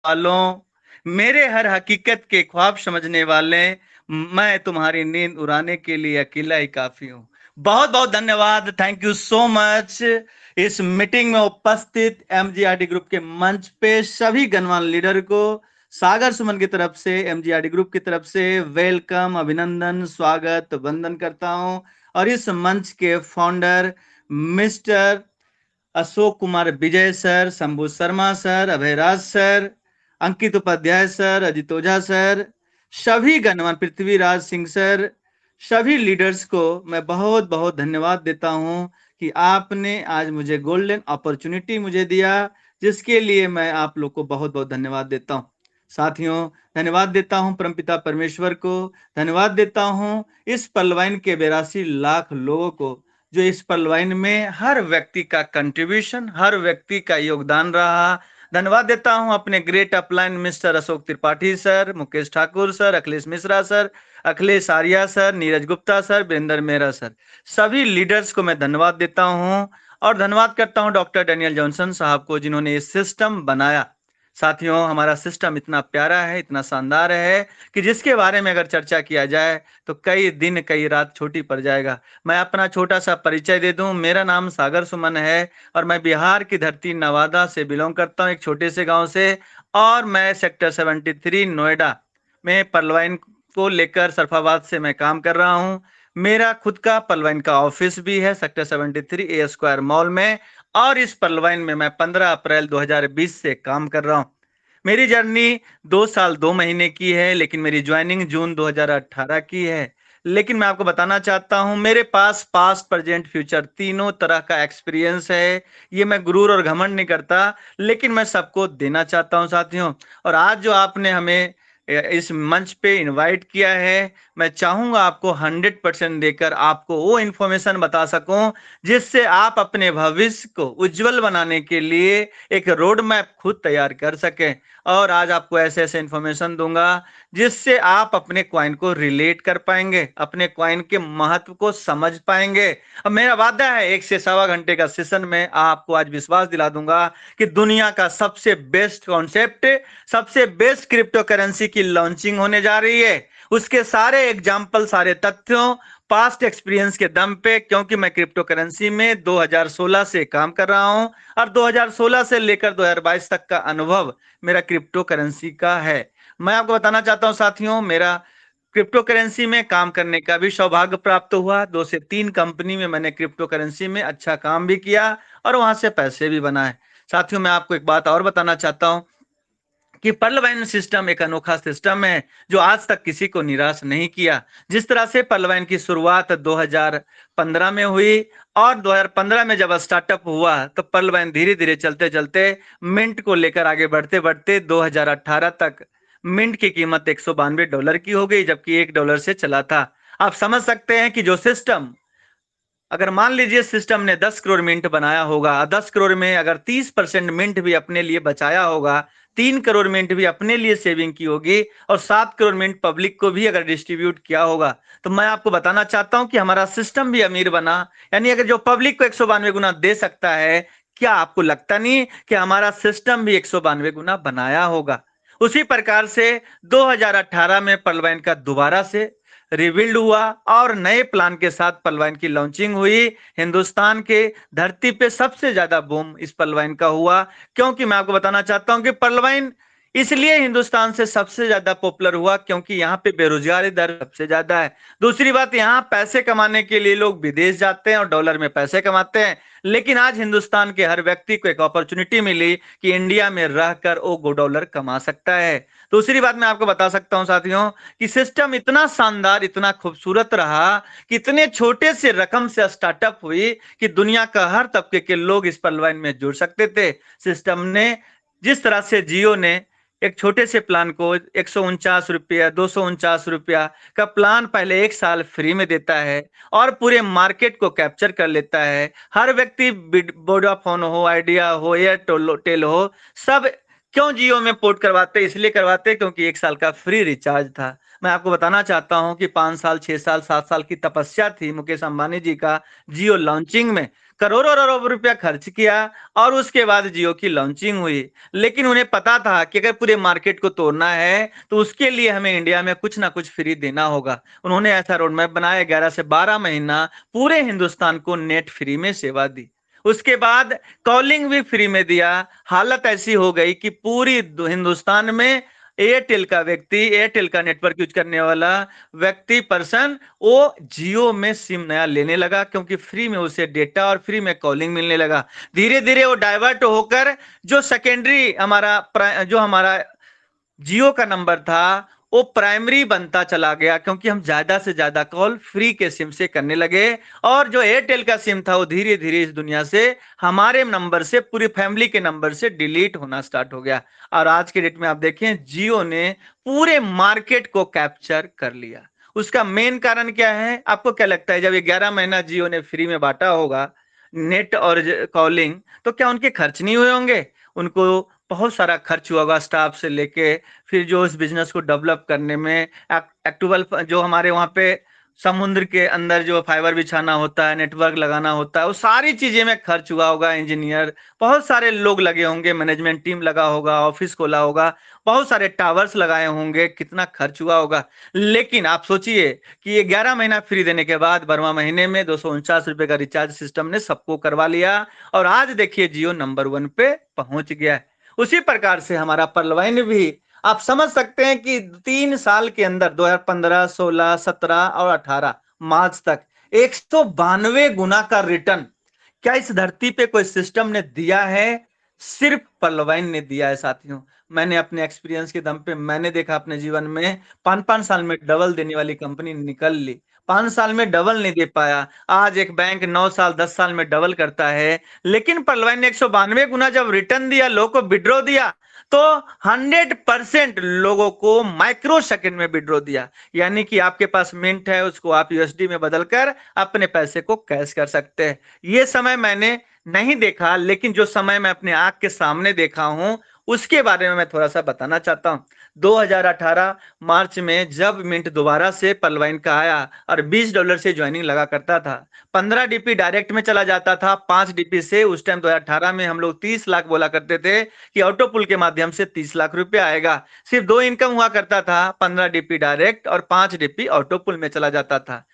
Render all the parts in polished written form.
वालों, मेरे हर हकीकत के ख्वाब समझने वाले, मैं तुम्हारी नींद उड़ाने के लिए अकेला ही काफी हूँ। बहुत बहुत धन्यवाद, थैंक यू सो मच। इस मीटिंग में उपस्थित एमजीआरडी ग्रुप के मंच पे सभी गणमान्य लीडर को सागर सुमन की तरफ से, एमजीआरडी ग्रुप की तरफ से वेलकम, अभिनंदन, स्वागत, वंदन करता हूं। और इस मंच के founder mister Ashok Kumar Vijay sir, Shambhu Sharma sir, Abhayraj sir, Ankit Upadhyay sir, Ajit Ojha sir, सभी गणमान्य, पृथ्वीराज सिंह सर, सभी लीडर्स को मैं बहुत बहुत धन्यवाद देता हूं कि आपने आज मुझे गोल्डन अपॉर्चुनिटी मुझे दिया, जिसके लिए मैं आप लोग को बहुत बहुत धन्यवाद देता हूं। साथियों, धन्यवाद देता हूं परमपिता परमेश्वर को, धन्यवाद देता हूं इस पलवाइन के 82 लाख लोगों को, जो इस पलवाइन में हर व्यक्ति का कंट्रीब्यूशन, हर व्यक्ति का योगदान रहा। धन्यवाद देता हूं अपने great upline mister Ashok Tripathi sir, Mukesh Thakur sir, Akhilesh Mishra sir, Akhilesh Arya sir, Neeraj Gupta sir, Virendra Mehra sir, सभी लीडर्स को मैं धन्यवाद देता हूं। और धन्यवाद करता हूं डॉक्टर डेनियल जॉनसन साहब को, जिन्होंने ये सिस्टम बनाया। साथियों, हमारा सिस्टम इतना प्यारा है, इतना शानदार है कि जिसके बारे में अगर चर्चा किया जाए तो कई दिन कई रात छोटी पड़ जाएगा। मैं अपना छोटा सा परिचय दे दूं। मेरा नाम सागर सुमन है और मैं बिहार की धरती नवादा से बिलोंग करता हूं, एक छोटे से गांव से। और मैं सेक्टर 73 नोएडा में पलवाइन को लेकर सरफाबाद से मैं काम कर रहा हूं। मेरा खुद का पलवाइन का ऑफिस भी है सेक्टर 73 ए स्क्वायर मॉल में। और इस पलवाइन में मैं 15 अप्रैल 2020 से काम कर रहा हूं। मेरी जर्नी 2 साल 2 महीने की है, लेकिन मेरी ज्वाइनिंग जून 2018 की है। लेकिन मैं आपको बताना चाहता हूं, मेरे पास पास्ट, प्रेजेंट, फ्यूचर तीनों तरह का एक्सपीरियंस है। ये मैं गुरूर और घमंड नहीं करता, लेकिन मैं सबको देना चाहता हूं साथियों। और आज जो आपने हमें इस मंच पे इनवाइट किया है, मैं चाहूंगा आपको 100% देकर आपको वो इन्फॉर्मेशन बता सकूं जिससे आप अपने भविष्य को उज्जवल बनाने के लिए एक रोड मैप खुद तैयार कर सकें। और आज आपको ऐसे ऐसे इन्फॉर्मेशन दूंगा जिससे आप अपने क्वाइन को रिलेट कर पाएंगे, अपने क्वाइन के महत्व को समझ पाएंगे। अब मेरा वादा है 1 से 1.25 घंटे का सेशन में आपको आज विश्वास दिला दूंगा कि दुनिया का सबसे बेस्ट कॉन्सेप्ट, सबसे बेस्ट क्रिप्टो करेंसी की लॉन्चिंग होने जा रही है। उसके सारे एग्जाम्पल, सारे तथ्यों, पास्ट एक्सपीरियंस के दम पे, क्योंकि मैं क्रिप्टो करेंसी में 2016 से काम कर रहा हूं और 2016 से लेकर 2022 तक का अनुभव मेरा क्रिप्टो करेंसी का है। मैं आपको बताना चाहता हूं साथियों, मेरा क्रिप्टो करेंसी में काम करने का भी सौभाग्य प्राप्त हुआ। 2 से 3 कंपनी में मैंने क्रिप्टो करेंसी में अच्छा काम भी किया और वहां से पैसे भी बनाए। साथियों, मैं आपको एक बात और बताना चाहता हूं कि पर्लवाइन सिस्टम एक अनोखा सिस्टम है जो आज तक किसी को निराश नहीं किया। जिस तरह से पर्लवाइन की शुरुआत 2015 में हुई और 2015 में जब स्टार्टअप हुआ तो पर्लवाइन धीरे धीरे चलते चलते मिंट को लेकर आगे बढ़ते बढ़ते 2018 तक मिंट की कीमत $192 की हो गई, जबकि $1 से चला था। आप समझ सकते हैं कि जो सिस्टम, अगर मान लीजिए सिस्टम ने 10 करोड़ मिंट बनाया होगा, 10 करोड़ में अगर 30% मिंट भी अपने लिए बचाया होगा, 3 करोड़ मिंट भी अपने लिए सेविंग की होगी और 7 करोड़ मिंट पब्लिक को भी अगर डिस्ट्रीब्यूट किया होगा, तो मैं आपको बताना चाहता हूं कि हमारा सिस्टम भी अमीर बना। यानी अगर जो पब्लिक को 192 गुना दे सकता है, क्या आपको लगता नहीं कि हमारा सिस्टम भी 192 गुना बनाया होगा? उसी प्रकार से 2018 में पर्लवाइन का दोबारा से रिबिल्ड हुआ और नए प्लान के साथ पलवाइन की लॉन्चिंग हुई। हिंदुस्तान के धरती पे सबसे ज्यादा बूम इस पलवाइन का हुआ, क्योंकि मैं आपको बताना चाहता हूं कि पलवाइन इसलिए हिंदुस्तान से सबसे ज्यादा पॉपुलर हुआ क्योंकि यहाँ पे बेरोजगारी दर सबसे ज्यादा है। दूसरी बात, यहाँ पैसे कमाने के लिए लोग विदेश जाते हैं और डॉलर में पैसे कमाते हैं। लेकिन आज हिंदुस्तान के हर व्यक्ति को एक अपॉर्चुनिटी मिली कि इंडिया में रहकर वो डॉलर कमा सकता है। दूसरी बात मैं आपको बता सकता हूं साथियों कि सिस्टम इतना शानदार, इतना खूबसूरत रहा कि इतने छोटे से रकम से स्टार्टअप हुई कि दुनिया का हर तबके के लोग इस पलवाइन में जुड़ सकते थे। सिस्टम ने जिस तरह से जियो ने एक छोटे से प्लान को 149 रुपया, 249 रुपया का प्लान पहले 1 साल फ्री में देता है और पूरे मार्केट को कैप्चर कर लेता है। हर व्यक्ति, वोडाफोन हो, आइडिया हो, एयरटेल हो, सब क्यों जियो में पोर्ट करवाते? इसलिए करवाते क्योंकि 1 साल का फ्री रिचार्ज था। मैं आपको बताना चाहता हूं कि 5 साल, 6 साल, 7 साल की तपस्या थी मुकेश अंबानी जी का जियो लॉन्चिंग में। करोड़ों अरबों रुपया खर्च किया और उसके बाद जियो की लॉन्चिंग हुई। लेकिन उन्हें पता था कि अगर पूरे मार्केट को तोड़ना है तो उसके लिए हमें इंडिया में कुछ ना कुछ फ्री देना होगा। उन्होंने ऐसा रोड मैप बनाया, 11 से 12 महीना पूरे हिंदुस्तान को नेट फ्री में सेवा दी। उसके बाद कॉलिंग भी फ्री में दिया। हालत ऐसी हो गई कि पूरी हिंदुस्तान में एयरटेल का नेटवर्क यूज करने वाला व्यक्ति पर्सन वो जियो में सिम नया लेने लगा, क्योंकि फ्री में उसे डेटा और फ्री में कॉलिंग मिलने लगा। धीरे धीरे वो डाइवर्ट होकर जो सेकेंडरी हमारा जियो का नंबर था वो प्राइमरी बनता चला गया, क्योंकि हम ज्यादा से ज्यादा कॉल फ्री के सिम से करने लगे। और जो एयरटेल का सिम था वो धीरे धीरे इस दुनिया से, हमारे नंबर से, पूरी फैमिली के नंबर से डिलीट होना स्टार्ट हो गया। और आज के डेट में आप देखें, जियो ने पूरे मार्केट को कैप्चर कर लिया। उसका मेन कारण क्या है? आपको क्या लगता है? जब 11 महीना जियो ने फ्री में बांटा होगा नेट और कॉलिंग, तो क्या उनके खर्च नहीं हुए होंगे? उनको बहुत सारा खर्च हुआ होगा, स्टाफ से लेके फिर जो इस बिजनेस को डेवलप करने में एक्टुअल जो हमारे वहां पे समुद्र के अंदर जो फाइबर बिछाना होता है, नेटवर्क लगाना होता है, वो सारी चीजें में खर्च हुआ होगा। इंजीनियर बहुत सारे लोग लगे होंगे, मैनेजमेंट टीम लगा होगा, ऑफिस खोला होगा, बहुत सारे टावर्स लगाए होंगे, कितना खर्च हुआ होगा। लेकिन आप सोचिए कि ये 11 महीना फ्री देने के बाद 12वां महीने में 249 रुपए का रिचार्ज सिस्टम ने सबको करवा लिया और आज देखिए जियो नंबर 1 पे पहुंच गया है। उसी प्रकार से हमारा पर्लवाइन भी, आप समझ सकते हैं कि 3 साल के अंदर 2015, 16, 17 और 18 मार्च तक 192 गुना का रिटर्न क्या इस धरती पे कोई सिस्टम ने दिया है? सिर्फ पर्लवाइन ने दिया है साथियों। मैंने अपने एक्सपीरियंस के दम पे मैंने देखा अपने जीवन में 5-5 साल में डबल देने वाली कंपनी निकल ली, 5 साल में डबल नहीं दे पाया। आज एक बैंक 9 साल 10 साल में डबल करता है, लेकिन पर्लवाइन ने 192 गुना जब रिटर्न दिया, लोगों को विड्रॉ दिया, तो 100% लोगों को माइक्रो सेकंड में विड्रॉ दिया। यानी कि आपके पास मिंट है, उसको आप यूएसडी में बदलकर अपने पैसे को कैश कर सकते हैं। ये समय मैंने नहीं देखा, लेकिन जो समय मैं अपने आंख के सामने देखा हूं उसके बारे में मैं थोड़ा सा बताना चाहता हूं। 2018 मार्च में जब मिंट दोबारा से पर्लवाइन का आया और $20 से ज्वाइनिंग लगा करता था, 15 डीपी डायरेक्ट में चला जाता था, 5 डीपी से। उस टाइम 2018 में हम लोग 30 लाख बोला करते थे कि ऑटो पुल के माध्यम से 30 लाख रुपया आएगा। सिर्फ 2 इनकम हुआ करता था, 15 डीपी डायरेक्ट और 5 डीपी ऑटो पुल में चला जाता था।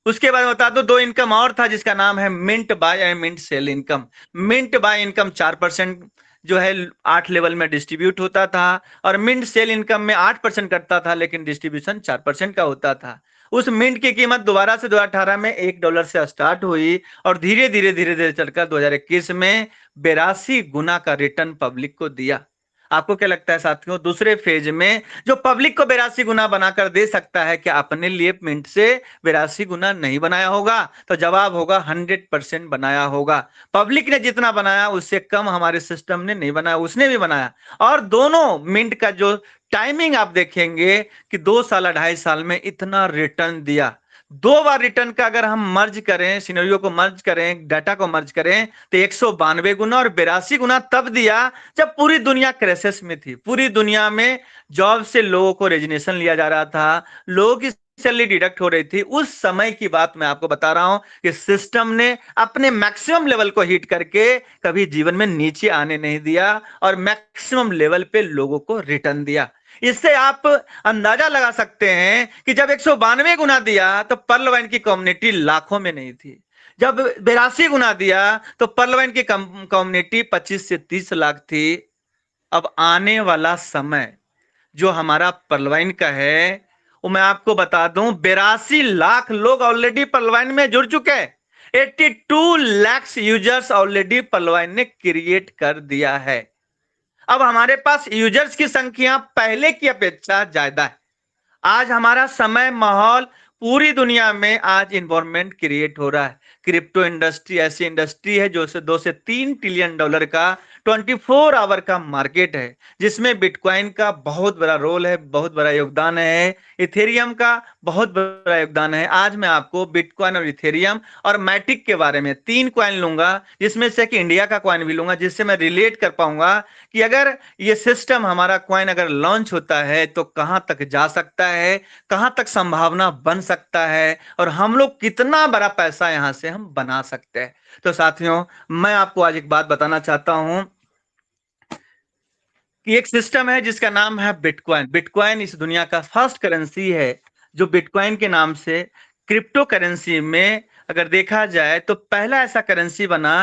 उसके बाद बता दो, 2 इनकम और था जिसका नाम है mint buy and mint sell income. Mint buy income 4% जो है 8 लेवल में डिस्ट्रीब्यूट होता था, और मिंट सेल इनकम में 8% करता था, लेकिन डिस्ट्रीब्यूशन 4% का होता था। उस मिंट की कीमत दोबारा से 2018 में $1 से स्टार्ट हुई और धीरे धीरे धीरे धीरे चलकर 2021 में 82 गुना का रिटर्न पब्लिक को दिया। आपको क्या लगता है साथियों, दूसरे फेज में जो पब्लिक को 82 गुना बनाकर दे सकता है, क्या अपने लिए मिंट से 82 गुना नहीं बनाया होगा? तो जवाब होगा 100% बनाया होगा। पब्लिक ने जितना बनाया उससे कम हमारे सिस्टम ने नहीं बनाया, उसने भी बनाया। और दोनों मिंट का जो टाइमिंग आप देखेंगे कि 2 साल 2.5 साल में इतना रिटर्न दिया। 2 बार रिटर्न का अगर हम मर्ज करें, सिनेरियो को मर्ज करें, डाटा को मर्ज करें, तो 192 गुना और 82 गुना तब दिया जब पूरी दुनिया क्राइसिस में थी। पूरी दुनिया में जॉब से लोगों को रेजिग्नेशन लिया जा रहा था, लोगों की सैलरी डिडक्ट हो रही थी। उस समय की बात मैं आपको बता रहा हूं कि सिस्टम ने अपने मैक्सिमम लेवल को हिट करके कभी जीवन में नीचे आने नहीं दिया और मैक्सिमम लेवल पे लोगों को रिटर्न दिया। इससे आप अंदाजा लगा सकते हैं कि जब 192 गुना दिया तो पर्लवाइन की कम्युनिटी लाखों में नहीं थी। जब 82 गुना दिया तो पर्लवाइन की कम्युनिटी 25 से 30 लाख थी। अब आने वाला समय जो हमारा पर्लवाइन का है, वो मैं आपको बता दूं, 82 लाख लोग ऑलरेडी पर्लवाइन में जुड़ चुके हैं। 82 लाख यूजर्स ऑलरेडी पर्लवाइन ने क्रिएट कर दिया है। अब हमारे पास यूजर्स की संख्या पहले की अपेक्षा ज्यादा है। आज हमारा समय, माहौल, पूरी दुनिया में आज इन्वायरमेंट क्रिएट हो रहा है। क्रिप्टो इंडस्ट्री ऐसी इंडस्ट्री है जो 2 से 3 ट्रिलियन डॉलर का 24 आवर का मार्केट है, जिसमें बिटकॉइन का बहुत बड़ा रोल है, बहुत बड़ा योगदान है, इथेरियम का बहुत बड़ा योगदान है। आज मैं आपको बिटकॉइन और इथेरियम और मैटिक के बारे में 3 कॉइन लूंगा, जिसमें से कि इंडिया का कॉइन भी लूंगा, जिससे मैं रिलेट कर पाऊंगा कि अगर ये सिस्टम हमारा कॉइन अगर लॉन्च होता है तो कहां तक जा सकता है, कहां तक संभावना बन सकता है, और हम लोग कितना बड़ा पैसा यहां से हम बना सकते हैं। तो साथियों, मैं आपको आज एक बात बताना चाहता हूं कि एक सिस्टम है जिसका नाम है बिटकॉइन। बिटकॉइन इस दुनिया का फर्स्ट करेंसी है जो बिटकॉइन के नाम से क्रिप्टो करेंसी में अगर देखा जाए तो पहला ऐसा करेंसी बना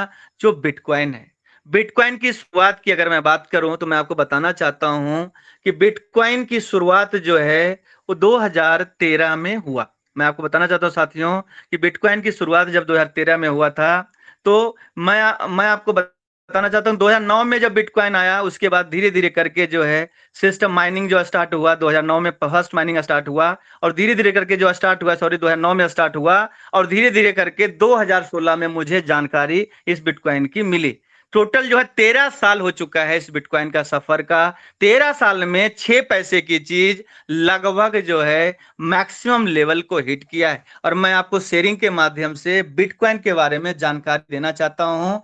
जो बिटकॉइन है। बिटकॉइन की शुरुआत की अगर मैं बात करूं तो मैं आपको बताना चाहता हूं कि बिटकॉइन की शुरुआत जो है वो 2013 में हुआ। मैं आपको बताना चाहता हूं साथियों कि बिटकॉइन की शुरुआत जब 2013 में हुआ था, तो मैं आपको बताना चाहता हूँ 2009 में जब बिटकॉइन आया, उसके बाद धीरे धीरे करके जो है सिस्टम माइनिंग जो स्टार्ट हुआ, 2009 में फर्स्ट माइनिंग स्टार्ट हुआ, और धीरे धीरे करके जो स्टार्ट हुआ, सॉरी 2009 में स्टार्ट हुआ, और धीरे धीरे करके 2016 में मुझे जानकारी इस बिटकॉइन की मिली। टोटल जो है 13 साल हो चुका है इस बिटकॉइन का सफर का। 13 साल में 6 पैसे की चीज लगभग जो है मैक्सिमम लेवल को हिट किया है। और मैं आपको शेयरिंग के माध्यम से बिटकॉइन के बारे में जानकारी देना चाहता हूं।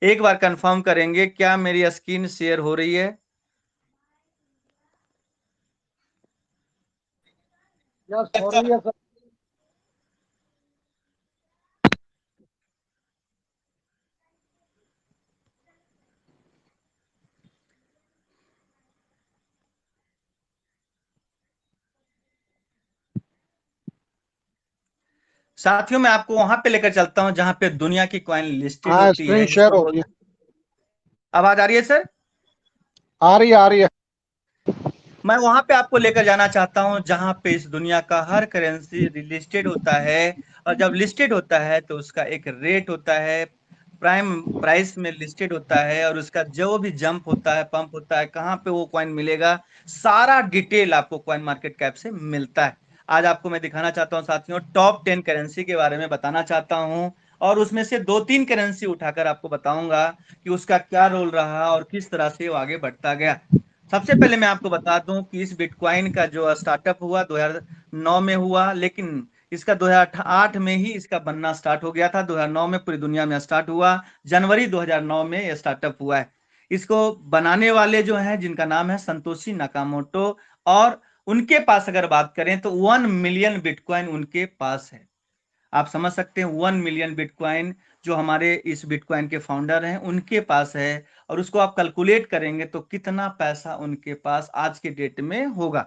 एक बार कंफर्म करेंगे क्या मेरी स्क्रीन शेयर हो रही है? यस हो रही है सर। साथियों, मैं आपको वहां पे लेकर चलता हूं जहां पे दुनिया की कॉइन लिस्टेड हाँ होती स्क्रीन है, शेयर जिसको हो रही बोल। है। आवाज आ रही है सर? आ रही है आ रही है। मैं वहां पे आपको लेकर जाना चाहता हूं जहां पे इस दुनिया का हर करेंसी लिस्टेड होता है। और जब लिस्टेड होता है तो उसका एक रेट होता है, प्राइम प्राइस में लिस्टेड होता है, और उसका जो भी जंप होता है, पंप होता है, कहाँ पे वो कॉइन मिलेगा, सारा डिटेल आपको कॉइन मार्केट कैप से मिलता है। आज आपको मैं दिखाना चाहता हूँ साथियों, टॉप 10 करेंसी के बारे में बताना चाहता हूँ, और उसमें से 2-3 करेंसी उठाकर आपको बताऊंगा कि उसका क्या रोल रहा और किस तरह से वो आगे बढ़ता गया। सबसे पहले मैं आपको बता दूं कि इस बिटकॉइन का जो स्टार्टअप हुआ 2009 में हुआ, लेकिन इसका 2008 में ही इसका बनना स्टार्ट हो गया था। 2009 में पूरी दुनिया में स्टार्ट हुआ, जनवरी 2009 में यह स्टार्टअप हुआ है। इसको बनाने वाले जो हैं, जिनका नाम है संतोशी नाकामोटो, और उनके पास अगर बात करें तो 1 मिलियन बिटकॉइन उनके पास है। आप समझ सकते हैं 1 मिलियन बिटकॉइन जो हमारे इस बिटकॉइन के फाउंडर हैं उनके पास है, और उसको आप कैलकुलेट करेंगे तो कितना पैसा उनके पास आज के डेट में होगा।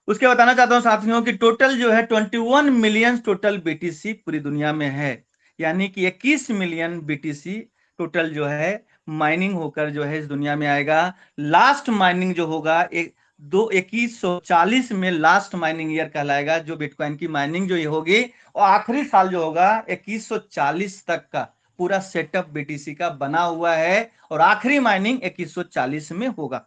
उसके बताना चाहता हूं साथियों कि टोटल जो है 21 मिलियन टोटल बीटीसी पूरी दुनिया में है। यानी कि 21 मिलियन बीटीसी टोटल जो है माइनिंग होकर जो है इस दुनिया में आएगा। लास्ट माइनिंग जो होगा एक दो 2140 में लास्ट माइनिंग ईयर कहलाएगा, जो बिटकॉइन की माइनिंग जो ये होगी। और आखिरी साल जो होगा 2140 तक का पूरा सेटअप बीटीसी का बना हुआ है, और आखिरी माइनिंग 2140 में होगा।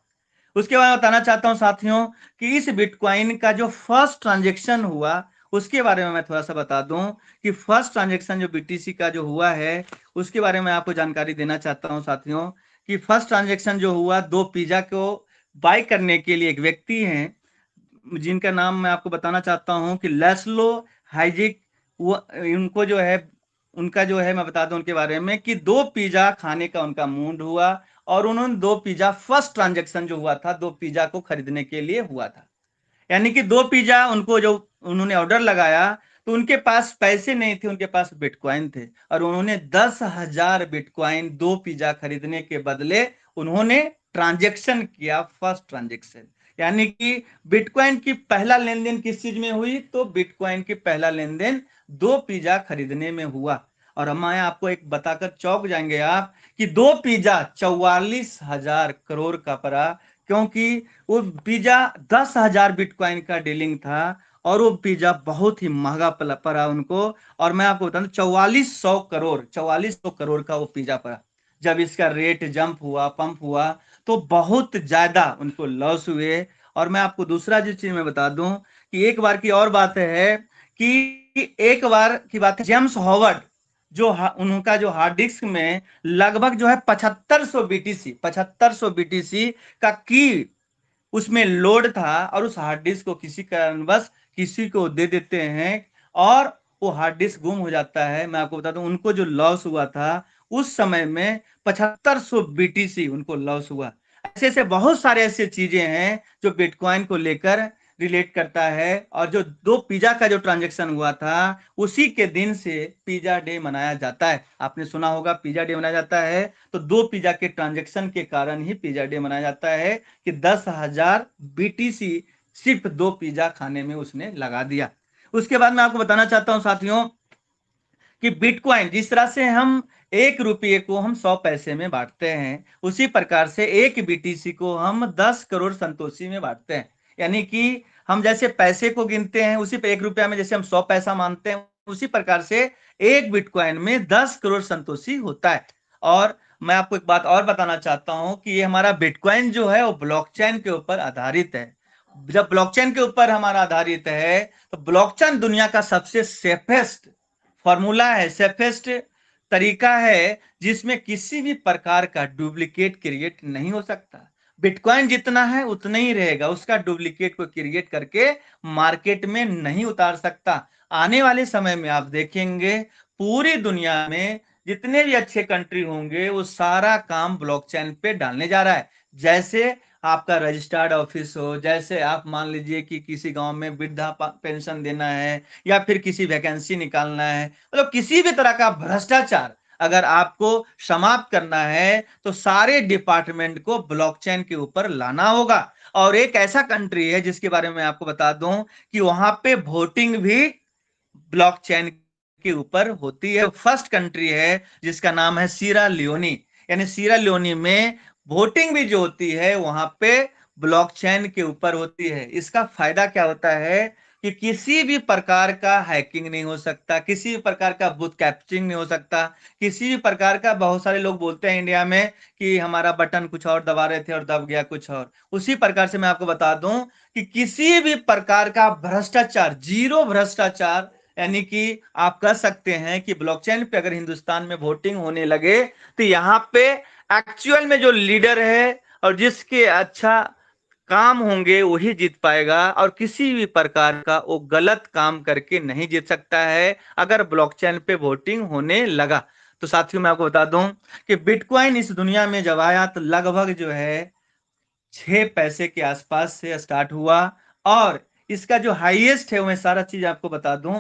उसके बाद बताना चाहता हूं साथियों कि इस बिटकॉइन का जो फर्स्ट ट्रांजेक्शन हुआ उसके बारे में मैं थोड़ा सा बता दूं कि फर्स्ट ट्रांजेक्शन जो बीटीसी का जो हुआ है उसके बारे में आपको जानकारी देना चाहता हूं साथियों कि फर्स्ट ट्रांजेक्शन जो हुआ, दो पिज्जा को बाय करने के लिए एक व्यक्ति हैं जिनका नाम मैं आपको बताना चाहता हूं कि लेस्लो हाइजिक। वो उनको जो है, उनका जो है मैं बता दूं उनके बारे में कि दो पिज्जा खाने का उनका मूड हुआ, और उन्होंने दो पिज्जा, फर्स्ट ट्रांजेक्शन जो हुआ था दो पिज्जा को खरीदने के लिए हुआ था। यानी कि दो पिज्जा उनको जो उन्होंने ऑर्डर लगाया तो उनके पास पैसे नहीं थे, उनके पास बिटकॉइन थे, और उन्होंने 10,000 बिटकॉइन दो पिज्जा खरीदने के बदले उन्होंने ट्रांजेक्शन किया, फर्स्ट ट्रांजेक्शन। यानी कि बिटकॉइन की पहला लेन देन किस चीज में हुई, तो बिटकॉइन की पहला लेन देन दो पिज्जा खरीदने में हुआ। और हम आपको एक बताकर चौंक जाएंगे आप कि दो पिज्जा 44,000 करोड़ का पड़ा, क्योंकि वो पिज्जा 10,000 बिटकॉइन का डीलिंग था, और वो पिज्जा बहुत ही महंगा पड़ा उनको। और मैं आपको बता दूं 4400 करोड़ का वो पिज्जा पड़ा। जब इसका रेट जंप हुआ, पंप हुआ, तो बहुत ज्यादा उनको लॉस हुए। और मैं आपको दूसरा जो चीज मैं बता दूं कि एक बार की और बात है कि एक बार की बात है, जेम्स हॉवर्ड जो उनका जो हार्ड डिस्क में लगभग जो है 7500 बीटीसी का की उसमें लोड था और उस हार्ड डिस्क को किसी कारणवश किसी को दे देते हैं और वो हार्ड डिस्क गुम हो जाता है। मैं आपको बता दूं उनको जो लॉस हुआ था उस समय में 7500 बीटीसी उनको लॉस हुआ। ऐसे ऐसे बहुत सारे ऐसे चीजें हैं जो बिटकॉइन को लेकर रिलेट करता है। और जो दो पिज्जा का जो ट्रांजेक्शन हुआ था उसी के दिन से पिज्जा डे मनाया जाता है। आपने सुना होगा पिज्जा डे मनाया जाता है, तो दो पिज्जा के ट्रांजेक्शन के कारण ही पिज्जा डे मनाया जाता है कि 10,000 बीटीसी सिर्फ दो पिज्जा खाने में उसने लगा दिया। उसके बाद मैं आपको बताना चाहता हूं साथियों कि बिटकॉइन जिस तरह से हम 1 रुपये को हम 100 पैसे में बांटते हैं, उसी प्रकार से एक बीटीसी को हम 10 करोड़ संतोषी में बांटते हैं। यानी कि हम जैसे पैसे को गिनते हैं उसी पे 1 रुपया में जैसे हम 100 पैसा मानते हैं, उसी प्रकार से एक बिटकॉइन में 10 करोड़ संतोषी होता है। और मैं आपको एक बात और बताना चाहता हूं कि ये हमारा बिटकॉइन जो है वो ब्लॉकचेन के ऊपर आधारित है। जब ब्लॉकचेन के ऊपर हमारा आधारित है तो ब्लॉकचेन दुनिया का सबसे सेफेस्ट फॉर्मूला है, सेफेस्ट तरीका है जिसमें किसी भी प्रकार का डुप्लीकेट क्रिएट नहीं हो सकता। बिटकॉइन जितना है उतना ही रहेगा, उसका डुप्लीकेट को क्रिएट करके मार्केट में नहीं उतार सकता। आने वाले समय में आप देखेंगे पूरी दुनिया में जितने भी अच्छे कंट्री होंगे वो सारा काम ब्लॉकचेन पे डालने जा रहा है। जैसे आपका रजिस्टर्ड ऑफिस हो, जैसे आप मान लीजिए कि किसी गांव में वृद्धा पेंशन देना है या फिर किसी वैकेंसी निकालना है, मतलब किसी भी तरह का भ्रष्टाचार अगर आपको समाप्त करना है तो सारे डिपार्टमेंट को ब्लॉकचेन के ऊपर लाना होगा। और एक ऐसा कंट्री है जिसके बारे में आपको बता दूं कि वहां पे वोटिंग भी ब्लॉकचेन के ऊपर होती है। फर्स्ट कंट्री है जिसका नाम है सीरा लियोनी। यानी सीरा लियोनी में वोटिंग भी जो होती है वहां पे ब्लॉकचेन के ऊपर होती है। इसका फायदा क्या होता है कि किसी भी प्रकार का हैकिंग नहीं हो सकता, किसी भी प्रकार का बूथ कैप्चरिंग नहीं हो सकता, किसी भी प्रकार का, बहुत सारे लोग बोलते हैं इंडिया में कि हमारा बटन कुछ और दबा रहे थे और दब गया कुछ और, उसी प्रकार से मैं आपको बता दूं कि किसी भी प्रकार का भ्रष्टाचार, जीरो भ्रष्टाचार। यानी कि आप कह सकते हैं कि ब्लॉकचेन पे अगर हिंदुस्तान में वोटिंग होने लगे तो यहाँ पे एक्चुअल में जो लीडर है और जिसके अच्छा काम होंगे वही जीत पाएगा, और किसी भी प्रकार का वो गलत काम करके नहीं जीत सकता है अगर ब्लॉकचेन पे वोटिंग होने लगा। तो साथियों मैं आपको बता दूं कि बिटकॉइन इस दुनिया में जब आया तो लगभग जो है 6 पैसे के आसपास से स्टार्ट हुआ। और इसका जो हाईएस्ट है वो मैं सारा चीज आपको बता दूं,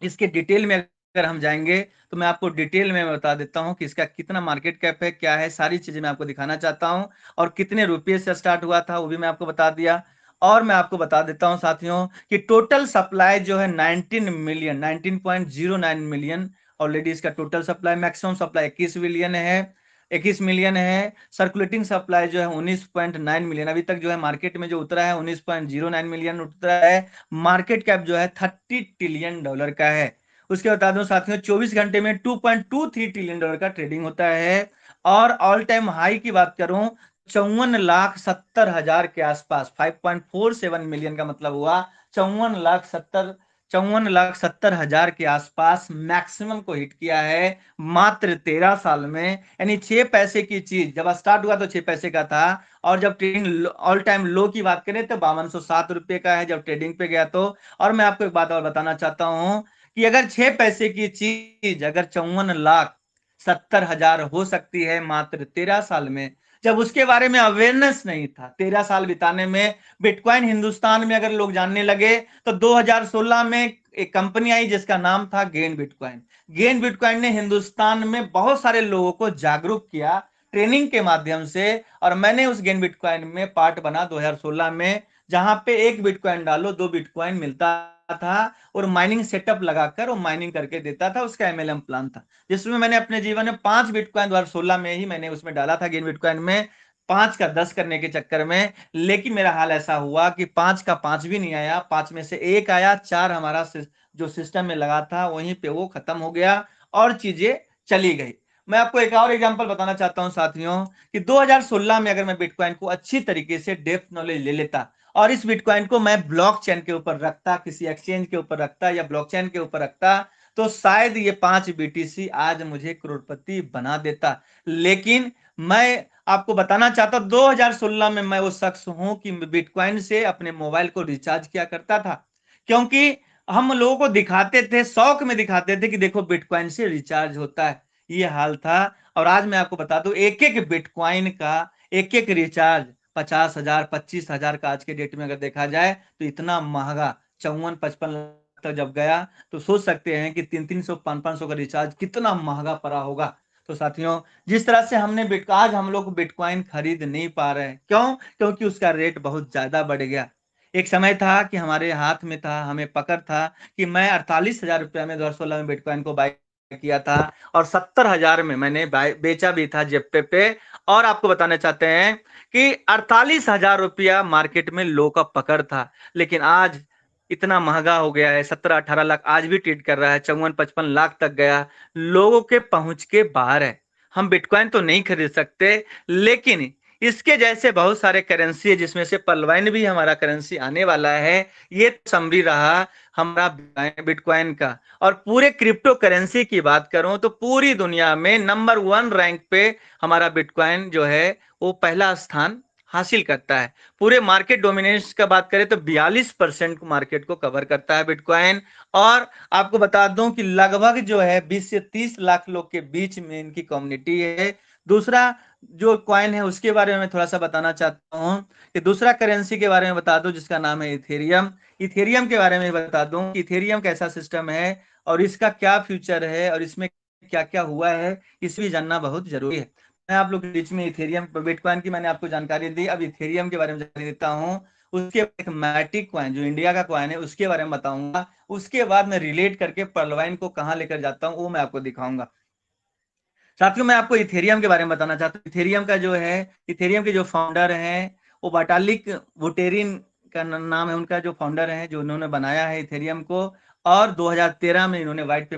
इसके डिटेल में अगर हम जाएंगे तो मैं आपको डिटेल में बता देता हूं कि इसका कितना मार्केट कैप है, क्या है, सारी चीजें मैं आपको दिखाना चाहता हूं। और कितने रुपए से स्टार्ट हुआ था वो भी मैं आपको बता दिया। और मैं आपको बता देता हूं साथियों कि टोटल सप्लाई जो है 19 मिलियन, 19.09 मिलियन ऑलरेडी इसका total supply, maximum supply 21 million है, 21 मिलियन है। सर्कुलेटिंग सप्लाई जो है 19.9 मिलियन अभी तक जो है मार्केट में जो उतरा है 19.09 मिलियन उतरा है। मार्केट कैप जो है $30 ट्रिलियन का है। उसके बता दूं साथियों 24 घंटे में $2.23 ट्रिलियन का ट्रेडिंग होता है। और ऑल टाइम हाई की बात करूं 54,70,000 के आसपास, 5.47 मिलियन का मतलब हुआ 54,70,000 के आसपास मैक्सिमम को हिट किया है मात्र 13 साल में। यानी 6 पैसे की चीज जब स्टार्ट हुआ तो 6 पैसे का था, और जब ट्रेडिंग ऑल टाइम लो की बात करें तो 5207 रुपए का है जब ट्रेडिंग पे गया तो। और मैं आपको एक बात और बताना चाहता हूं कि अगर 6 पैसे की चीज अगर 54,70,000 हो सकती है मात्र 13 साल में, जब उसके बारे में अवेयरनेस नहीं था 13 साल बिताने में, बिटकॉइन हिंदुस्तान में अगर लोग जानने लगे तो 2016 में एक कंपनी आई जिसका नाम था गेन बिटकॉइन। गेन बिटकॉइन ने हिंदुस्तान में बहुत सारे लोगों को जागरूक किया ट्रेनिंग के माध्यम से। और मैंने उस गेन बिटकॉइन में पार्ट बना 2016 में, जहां पे एक बिटकॉइन डालो 2 बिटकॉइन मिलता था, और माइनिंग सेटअप लगाकर वो माइनिंग करके देता था। उसका एमएलएम प्लान था जिसमें मैंने अपने जीवन में 5 बिटकॉइन 2016 में ही मैंने उसमें डाला था गेन बिटकॉइन में, 5 का 10 करने के चक्कर में। लेकिन मेरा हाल ऐसा हुआ कि 5 का 5 भी नहीं आया, 5 में से एक आया, 4 हमारा जो सिस्टम में लगा था वहीं पे वो खत्म हो गया और चीजें चली गई। मैं आपको एक और एग्जांपल बताना चाहता हूं साथियों कि 2016 में अगर मैं बिटकॉइन को अच्छी तरीके से डेप्थ नॉलेज ले लेता और इस बिटकॉइन को मैं ब्लॉकचेन के ऊपर रखता, किसी एक्सचेंज के ऊपर रखता या ब्लॉकचेन के ऊपर रखता, तो शायद ये 5 बीटीसी आज मुझे करोड़पति बना देता। लेकिन मैं आपको बताना चाहता हूं 2016 में मैं वो शख्स हूं कि बिटकॉइन से अपने मोबाइल को रिचार्ज किया करता था, क्योंकि हम लोगों को दिखाते थे, शौक में दिखाते थे कि देखो बिटकॉइन से रिचार्ज होता है, ये हाल था। और आज मैं आपको बता दूं एक एक बिटकॉइन का एक एक रिचार्ज 50,000 25,000 का आज के डेट में अगर देखा जाए तो इतना महंगा 54-55 लाख तक जब गया तो सोच सकते हैं कि 300-300 500-500 का रिचार्ज कितना महंगा पड़ा होगा। तो साथियों, जिस तरह से हमने आज हम लोग बिटकॉइन खरीद नहीं पा रहे हैं, क्यों? क्योंकि उसका रेट बहुत ज्यादा बढ़ गया। एक समय था कि हमारे हाथ में था, हमें पकड़ था कि मैं 48,000 रुपया में 2016 में बिटकॉइन को बाय किया था और 70,000 में मैंने बेचा भी था जेप्टे पे। और आपको बताना चाहते हैं कि 48,000 रुपया मार्केट में लो का पकड़ था, लेकिन आज इतना महंगा हो गया है, 17-18 लाख आज भी ट्रेड कर रहा है, 54-55 लाख तक गया, लोगों के पहुंच के बाहर है। हम बिटकॉइन तो नहीं खरीद सकते, लेकिन इसके जैसे बहुत सारे करेंसी है, जिसमें से पलवाइन भी हमारा करेंसी आने वाला है। ये समरी रहा हमारा बिटकॉइन का। और पूरे क्रिप्टो करेंसी की बात करूं तो पूरी दुनिया में नंबर 1 रैंक पे हमारा बिटकॉइन जो है वो पहला स्थान हासिल करता है। पूरे मार्केट डोमिनेंस का बात करें तो 42% मार्केट को कवर करता है बिटकॉइन। और आपको बता दूं कि लगभग जो है 20 से 30 लाख लोग के बीच में इनकी कम्युनिटी है। दूसरा जो कॉइन है उसके बारे में मैं थोड़ा सा बताना चाहता हूं कि दूसरा करेंसी के बारे में बता दूं जिसका नाम है इथेरियम। इथेरियम के बारे में बता दूं कि इथेरियम कैसा सिस्टम है और इसका क्या फ्यूचर है और इसमें क्या क्या हुआ है, इसे भी जानना बहुत जरूरी है। मैं आप लोग के बीच में इथेरियम बिटकॉइन की मैंने आपको जानकारी दी, अब इथेरियम के बारे में जानकारी देता हूँ। उसके एक मैटिक कॉइन जो इंडिया का कॉइन है उसके बारे में बताऊंगा। उसके बाद मैं रिलेट करके पर्लवाइन को कहाँ लेकर जाता हूँ वो मैं आपको दिखाऊंगा। साथियों, मैं आपको इथेरियम के बारे में बताना चाहता हूँ। इथेरियम का जो है, इथेरियम के जो फाउंडर हैं वो वाटालिक बुटेरिन का नाम है उनका, जो फाउंडर है, जो उन्होंने बनाया है इथेरियम को। और 2013 में इन्होंने व्हाइट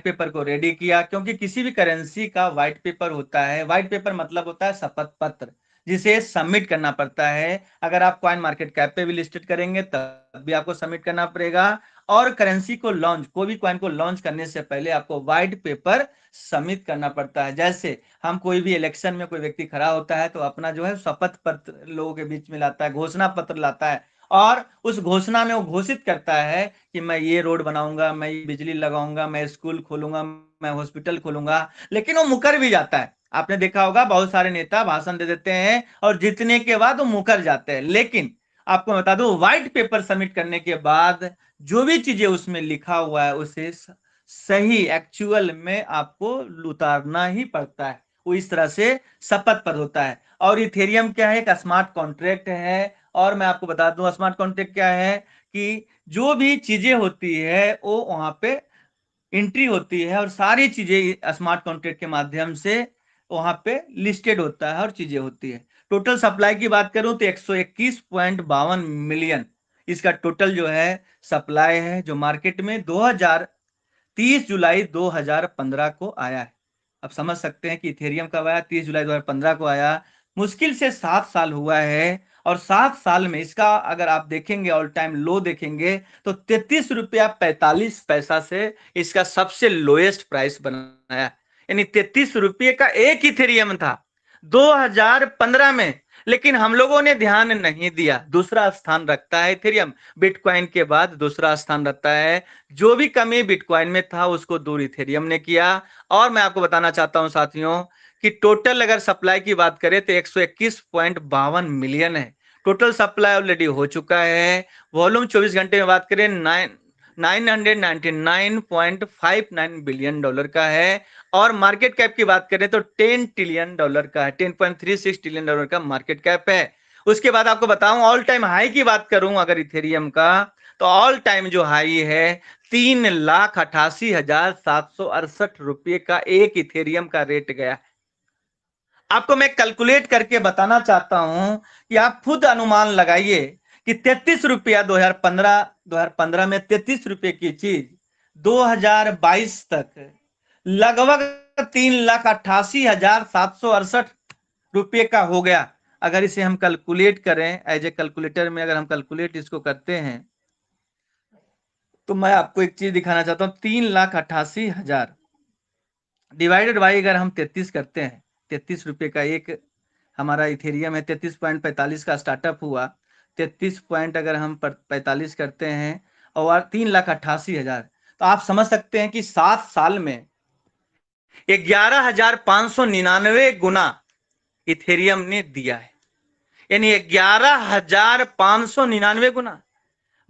पेपर को रेडी किया, क्योंकि किसी भी करेंसी का व्हाइट पेपर होता है। व्हाइट पेपर मतलब होता है शपथ पत्र, जिसे सबमिट करना पड़ता है। अगर आप कॉइन मार्केट कैप पे भी लिस्टेड करेंगे तब भी आपको सबमिट करना पड़ेगा। और करेंसी को लॉन्च, कोई भी कॉइन को लॉन्च करने से पहले आपको व्हाइट पेपर सबमिट करना पड़ता है। जैसे हम कोई भी इलेक्शन में कोई व्यक्ति खड़ा होता है तो अपना जो है शपथ पत्र लोगों के बीच में लाता है, घोषणा पत्र लाता है, और उस घोषणा में वो घोषित करता है कि मैं ये रोड बनाऊंगा, मैं ये बिजली लगाऊंगा, मैं स्कूल खोलूंगा, मैं हॉस्पिटल खोलूंगा। लेकिन वो मुकर भी जाता है। आपने देखा होगा बहुत सारे नेता भाषण दे देते हैं और जीतने के बाद वो मुकर जाते हैं। लेकिन आपको बता दूं व्हाइट पेपर सबमिट करने के बाद जो भी चीजें उसमें लिखा हुआ है उसे सही एक्चुअल में आपको उतारना ही पड़ता है। वो इस तरह से शपथ पर होता है। और इथेरियम क्या है? एक स्मार्ट कॉन्ट्रैक्ट है। और मैं आपको बता दूं स्मार्ट कॉन्ट्रैक्ट क्या है कि जो भी चीजें होती है वो वहां पे एंट्री होती है और सारी चीजें स्मार्ट कॉन्ट्रैक्ट के माध्यम से वहां पे लिस्टेड होता है और चीजें होती है। टोटल सप्लाई की बात करूं तो 121.52 मिलियन इसका टोटल जो है सप्लाई है, जो मार्केट में 30 जुलाई 2015 को आया है। अब समझ सकते हैं कि इथेरियम कब आया? 30 जुलाई 2015 को आया। मुश्किल से 7 साल हुआ है। और 7 साल में इसका अगर आप देखेंगे ऑल टाइम लो देखेंगे तो 33 रुपया 45 पैसा से इसका सबसे लोएस्ट प्राइस बनाया। यानी 33 रुपये का एक इथेरियम था 2015 में। लेकिन हम लोगों ने ध्यान नहीं दिया। दूसरा स्थान रखता है इथेरियम, बिटकॉइन के बाद दूसरा स्थान रखता है। जो भी कमी बिटकॉइन में था उसको दूर इथेरियम ने किया। और मैं आपको बताना चाहता हूं साथियों कि टोटल अगर सप्लाई की बात करें तो 121.52 मिलियन है। टोटल सप्लाई ऑलरेडी हो चुका है। वॉल्यूम 24 घंटे में बात करें 999.59 बिलियन डॉलर का है। और मार्केट कैप की बात करें तो 10 ट्रिलियन डॉलर का है, 10.36 ट्रिलियन डॉलर का मार्केट कैप है। उसके बाद आपको बताऊं ऑल टाइम हाई की बात करूं अगर इथेरियम का, तो ऑल टाइम जो हाई है 3,88,768 रुपये का एक इथेरियम का रेट गया। आपको मैं कैलकुलेट करके बताना चाहता हूं कि आप खुद अनुमान लगाइए कि 33 रुपया 2015 में 33 रुपये की चीज 2022 तक लगभग 3,88,768 रुपये का हो गया। अगर इसे हम कैलकुलेट करें एज ए कैलकुलेटर में, अगर हम कैलकुलेट इसको करते हैं तो मैं आपको एक चीज दिखाना चाहता हूं। 3,88,000 डिवाइडेड बाई अगर हम 33 करते हैं ₹33 का एक हमारा इथेरियम है। 33.45 का स्टार्टअप हुआ। 33 पॉइंट अगर हम 45 करते हैं और 3,88,000, तो आप समझ सकते हैं कि 7 साल में 11,599 गुना इथेरियम ने दिया है। यानी 11,599 गुना।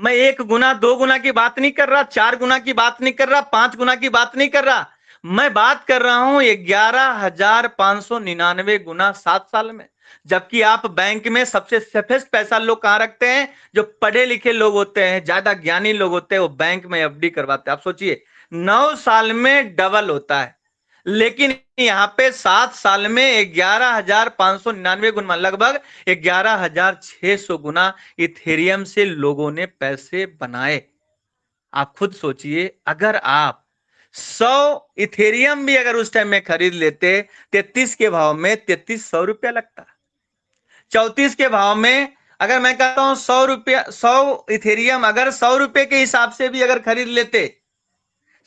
मैं 1 गुना 2 गुना की बात नहीं कर रहा, 4 गुना की बात नहीं कर रहा, 5 गुना की बात नहीं कर रहा। मैं बात कर रहा हूं 11,599 गुना 7 साल में। जबकि आप बैंक में सबसे सेफेस्ट पैसा लोग कहां रखते हैं? जो पढ़े लिखे लोग होते हैं, ज्यादा ज्ञानी लोग होते हैं, वो बैंक में एफडी करवाते हैं। आप सोचिए 9 साल में डबल होता है, लेकिन यहां पे 7 साल में 11,599 गुना, लगभग 11,600 गुना इथेरियम से लोगों ने पैसे बनाए। आप खुद सोचिए, अगर आप 100 इथेरियम भी अगर उस टाइम में खरीद लेते, 33 के भाव में 3300 रुपया लगता। 34 के भाव में अगर मैं कहता हूं 100 रुपया, 100 इथेरियम अगर 100 रुपए के हिसाब से भी अगर खरीद लेते,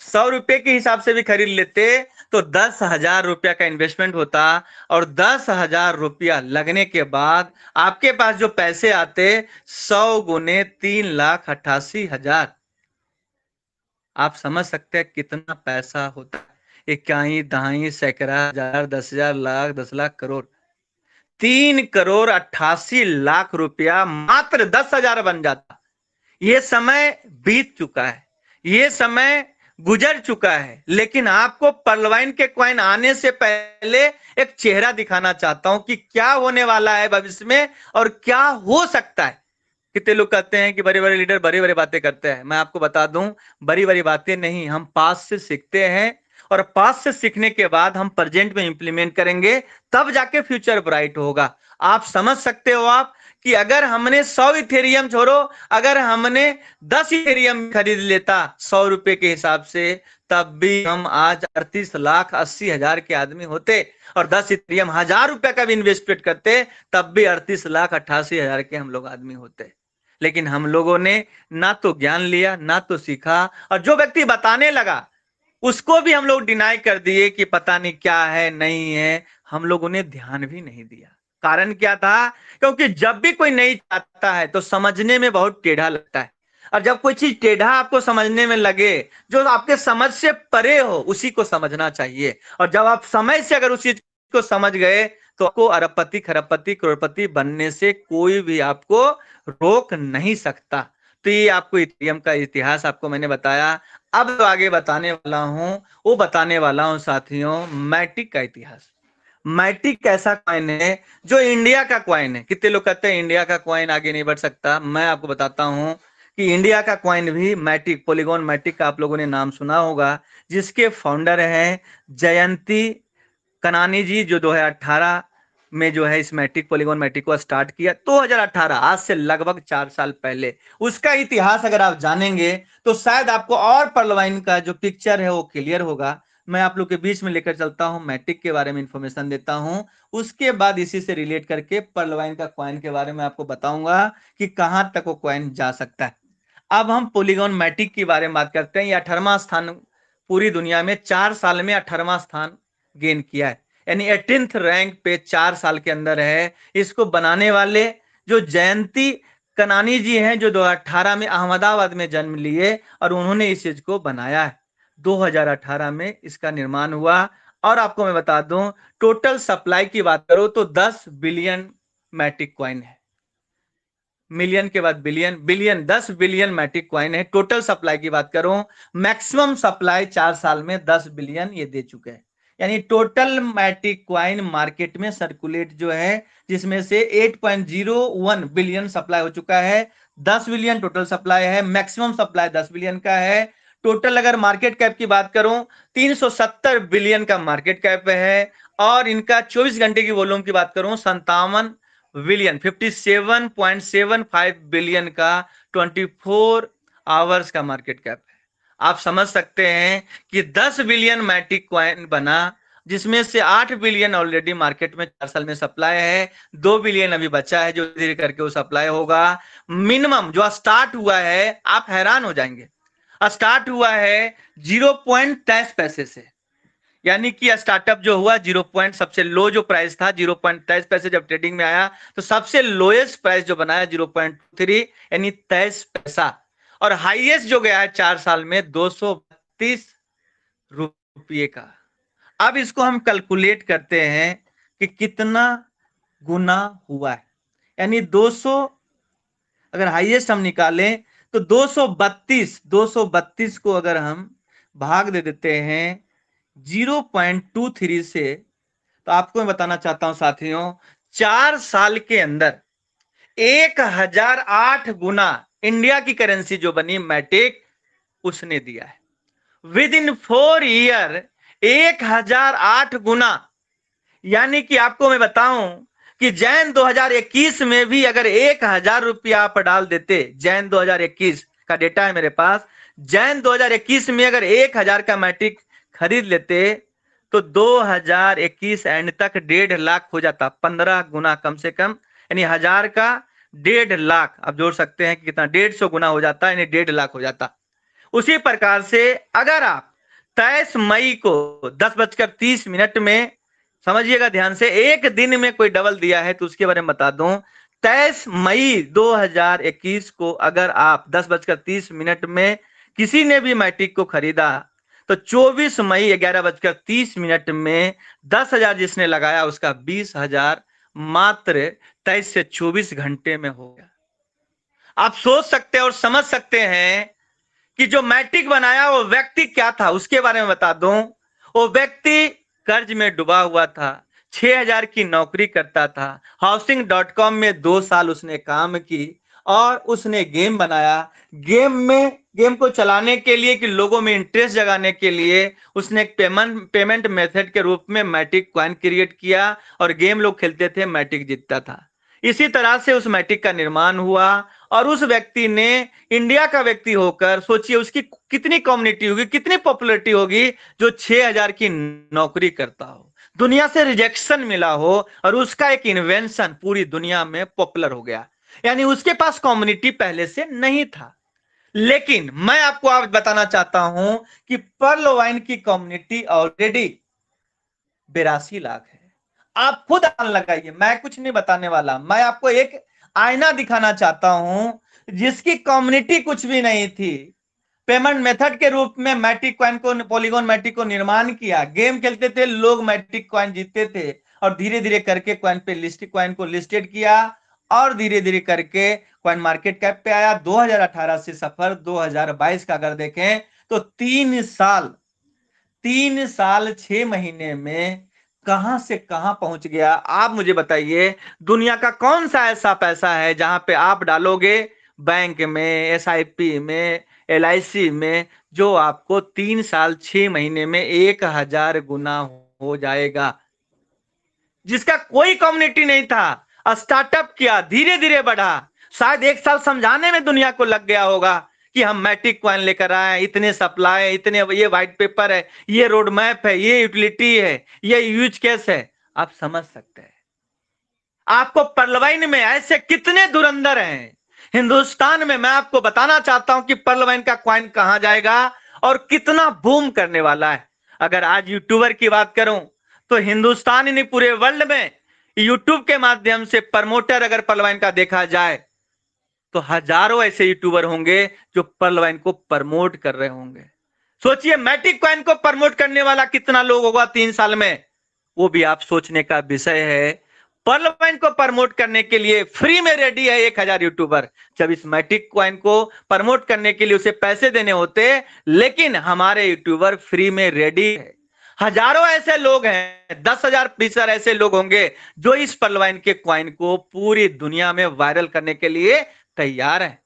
100 रुपए के हिसाब से भी खरीद लेते, तो 10,000 रुपया का इन्वेस्टमेंट होता। और 10,000 रुपया लगने के बाद आपके पास जो पैसे आते, 100 गुने 3,88,000। आप समझ सकते हैं कितना पैसा होता है। इकाई, दहाई, सैकड़ा, हजार, 10,000, लाख, 10 लाख, करोड़। 3,88,00,000 रुपया मात्र 10,000 बन जाता। ये समय बीत चुका है, ये समय गुजर चुका है। लेकिन आपको पर्लवाइन के कॉइन आने से पहले एक चेहरा दिखाना चाहता हूं कि क्या होने वाला है भविष्य में और क्या हो सकता है। कितने लोग कहते हैं कि बड़े बड़े लीडर बड़ी बड़ी बातें करते हैं। मैं आपको बता दूं, बड़ी बड़ी बातें नहीं, हम पास से सीखते हैं और पास से सीखने के बाद हम प्रेजेंट में इंप्लीमेंट करेंगे, तब जाके फ्यूचर ब्राइट होगा। आप समझ सकते हो आप कि अगर हमने 100 इथेरियम छोड़ो, अगर हमने 10 इथेरियम खरीद लेता 100 रुपए के हिसाब से, तब भी हम आज 38,80,000 के आदमी होते। और 10 इथेरियम 1,000 रुपए का भी इन्वेस्टमेंट करते, तब भी 38,88,000 के हम लोग आदमी होते। लेकिन हम लोगों ने ना तो ज्ञान लिया, ना तो सीखा, और जो व्यक्ति बताने लगा उसको भी हम लोग डिनाई कर दिए कि पता नहीं क्या है, नहीं है। हम लोगों ने ध्यान भी नहीं दिया। कारण क्या था? क्योंकि जब भी कोई नहीं चाहता है तो समझने में बहुत टेढ़ा लगता है। और जब कोई चीज टेढ़ा आपको समझने में लगे, जो आपके समझ से परे हो, उसी को समझना चाहिए। और जब आप समय से अगर उस चीज को समझ गए, तो आपको अरबपति, खरबपति, करोड़पति बनने से कोई भी आपको रोक नहीं सकता। तो ये आपको इथेरियम का इतिहास आपको मैंने बताया। अब जो आगे बताने वाला हूं, वो बताने वाला हूं साथियों मैटिक का इतिहास। मैटिक ऐसा कॉइन है जो इंडिया का कॉइन है। कितने लोग कहते हैं इंडिया का कॉइन आगे नहीं बढ़ सकता? मैं आपको बताता हूं कि इंडिया का कॉइन भी मैटिक, पॉलीगॉन मैटिक का आप लोगों ने नाम सुना होगा, जिसके फाउंडर हैं जयंती कनानी जी, जो 2018 में जो है इस मैटिक, पॉलीगॉन मैटिक को स्टार्ट किया। 2018, आज से लगभग 4 साल पहले। उसका इतिहास अगर आप जानेंगे तो शायद आपको और पर्लवाइन का जो पिक्चर है वो क्लियर होगा। मैं आप लोग के बीच में लेकर चलता हूं, मैटिक के बारे में इंफॉर्मेशन देता हूं, उसके बाद इसी से रिलेट करके पर्लवाइन का कॉइन के बारे में आपको बताऊंगा कि कहां तक वो कॉइन जा सकता है। अब हम पॉलीगॉन मैटिक के बारे में बात करते हैं। ये 18वां स्थान पूरी दुनिया में 4 साल में 18वां स्थान गेन किया है, यानी 18th रैंक पे 4 साल के अंदर है। इसको बनाने वाले जो जयंती कनानी जी हैं, जो 2018 में अहमदाबाद में जन्म लिए और उन्होंने इस चीज को बनाया है। 2018 में इसका निर्माण हुआ। और आपको मैं बता दूं, टोटल सप्लाई की बात करो तो 10 बिलियन मैटिक कॉइन है। मिलियन के बाद billion, billion, 10 billion Matic coin है। टोटल सप्लाई की बात करूं, मैक्सिमम सप्लाई 4 साल में 10 बिलियन ये दे चुके हैं। यानी टोटल मैटिक कॉइन मार्केट में सर्कुलेट जो है, जिसमें से 8.01 बिलियन सप्लाई हो चुका है। 10 बिलियन टोटल सप्लाई है, मैक्सिमम सप्लाई 10 बिलियन का है। टोटल अगर मार्केट कैप की बात करूं, 370 बिलियन का मार्केट कैप है। और इनका 24 घंटे की वॉल्यूम की बात करूं, 57 बिलियन, 57.75 बिलियन का 24 आवर्स का मार्केट कैप है। आप समझ सकते हैं कि 10 बिलियन मैटिक कॉइन बना, जिसमें से 8 बिलियन ऑलरेडी मार्केट में 4 साल में सप्लाई है। 2 बिलियन अभी बचा है, जो धीरे करके वो सप्लाई होगा। मिनिमम जो स्टार्ट हुआ है, आप हैरान हो जाएंगे, स्टार्ट हुआ है 0.23 पैसे से। यानी कि स्टार्टअप जो हुआ 0 पॉइंट सबसे लो जो प्राइस था 0.23 पैसे जब ट्रेडिंग में आया तो सबसे लोएस्ट प्राइस जो बनाया 0.3 यानी 23 पैसा, और हाईएस्ट जो गया है 4 साल में 232 रुपये का। अब इसको हम कैलकुलेट करते हैं कि कितना गुना हुआ है, यानी 200 अगर हाईएस्ट हम निकालें तो 232 को अगर हम भाग दे देते हैं 0.23 से, तो आपको मैं बताना चाहता हूं साथियों 4 साल के अंदर 1008 गुना इंडिया की करेंसी जो बनी मैटिक उसने दिया है। विद इन 4 ईयर 1008 गुना। यानी कि आपको मैं बताऊं कि जैन 2021 में भी अगर 1000 रुपया आप डाल देते, जैन 2021 का डेटा है मेरे पास, जैन 2021 में अगर 1000 का मैट्रिक खरीद लेते तो 2021 एंड तक 1.5 लाख हो जाता, 15 गुना कम से कम, यानी 1000 का 1.5 लाख। आप जोड़ सकते हैं कि कितना, 150 गुना हो जाता, यानी 1.5 लाख हो जाता। उसी प्रकार से अगर आप 23 मई को 10:30 में, समझिएगा ध्यान से, एक दिन में कोई डबल दिया है तो उसके बारे में बता दूं। 23 मई 2021 को अगर आप 10:30 में किसी ने भी मैट्रिक को खरीदा तो 24 मई 11:30 में 10,000 जिसने लगाया उसका 20,000 मात्र 23 से 24 घंटे में हो गया। आप सोच सकते हैं और समझ सकते हैं कि जो मैट्रिक बनाया वो व्यक्ति क्या था, उसके बारे में बता दूं। वो व्यक्ति कर्ज में डूबा हुआ था, 6,000 की नौकरी करता था, हाउसिंग.com में 2 साल उसने काम की और उसने गेम बनाया। गेम को चलाने के लिए कि लोगों में इंटरेस्ट जगाने के लिए उसने एक पेमेंट मेथड के रूप में मैट्रिक कॉइन क्रिएट किया और गेम लोग खेलते थे, मैट्रिक जीतता था। इसी तरह से उस मैट्रिक का निर्माण हुआ और उस व्यक्ति ने इंडिया का व्यक्ति होकर, सोचिए उसकी कितनी कम्युनिटी होगी, कितनी पॉपुलैरिटी होगी, जो 6,000 की नौकरी करता हो, दुनिया से रिजेक्शन मिला हो और उसका एक इन्वेंशन पूरी दुनिया में पॉपुलर हो गया। यानी उसके पास कम्युनिटी पहले से नहीं था। लेकिन मैं आपको आज बताना चाहता हूं कि पर्ल वाइन की कम्युनिटी ऑलरेडी 82 लाख है। आप खुद अनुमान लगाइए, मैं कुछ नहीं बताने वाला, मैं आपको एक आईना दिखाना चाहता हूं जिसकी कम्युनिटी कुछ भी नहीं थी। पेमेंट मेथड के रूप में मैट्रिक कॉइन को, पॉलीगॉन मैट्रिक को निर्माण किया, गेम खेलते थे लोग, मैट्रिक कॉइन जीतते थे और धीरे धीरे करके कॉइन को लिस्टेड किया और धीरे धीरे करके कॉइन मार्केट कैप पे आया। 2018 से सफर 2022 का अगर देखें तो 3 साल 6 महीने में कहां से कहां पहुंच गया। आप मुझे बताइए, दुनिया का कौन सा ऐसा पैसा है जहां पे आप डालोगे बैंक में, एसआईपी में, एलआईसी में, जो आपको 3 साल 6 महीने में 1000 गुना हो जाएगा, जिसका कोई कम्युनिटी नहीं था। स्टार्टअप किया, धीरे धीरे बढ़ा, शायद 1 साल समझाने में दुनिया को लग गया होगा कि हम मैट्रिक कॉइन लेकर आए, इतने सप्लाई, इतने, ये व्हाइट पेपर है, ये रोड मैप है, ये यूटिलिटी है, ये यूज केस है। आप समझ सकते हैं। आपको पर्लवाइन में ऐसे कितने धुरंधर हैं हिंदुस्तान में, मैं आपको बताना चाहता हूं कि पर्लवाइन का कॉइन कहां जाएगा और कितना बूम करने वाला है। अगर आज यूट्यूबर की बात करूं तो हिंदुस्तान ही नहीं पूरे वर्ल्ड में यूट्यूब के माध्यम से प्रमोटर अगर पर्लवाइन का देखा जाए तो हजारों ऐसे यूट्यूबर होंगे जो पर्लवाइन को प्रमोट कर रहे होंगे। सोचिए मैट्रिक कॉइन को प्रमोट करने वाला कितना लोग होगा 3 साल में, वो भी आप सोचने का विषय है। पर्ल कॉइन को प्रमोट करने के लिए फ्री में रेडी है 1000 यूट्यूबर। जब इस मैट्रिक कॉइन को प्रमोट करने के लिए उसे पैसे देने होते, लेकिन हमारे यूट्यूबर फ्री में रेडी है। हजारों ऐसे लोग हैं, 10,000 20,000 ऐसे लोग होंगे जो इस पर्लवाइन के कॉइन को पूरी दुनिया में वायरल करने के लिए तैयार है।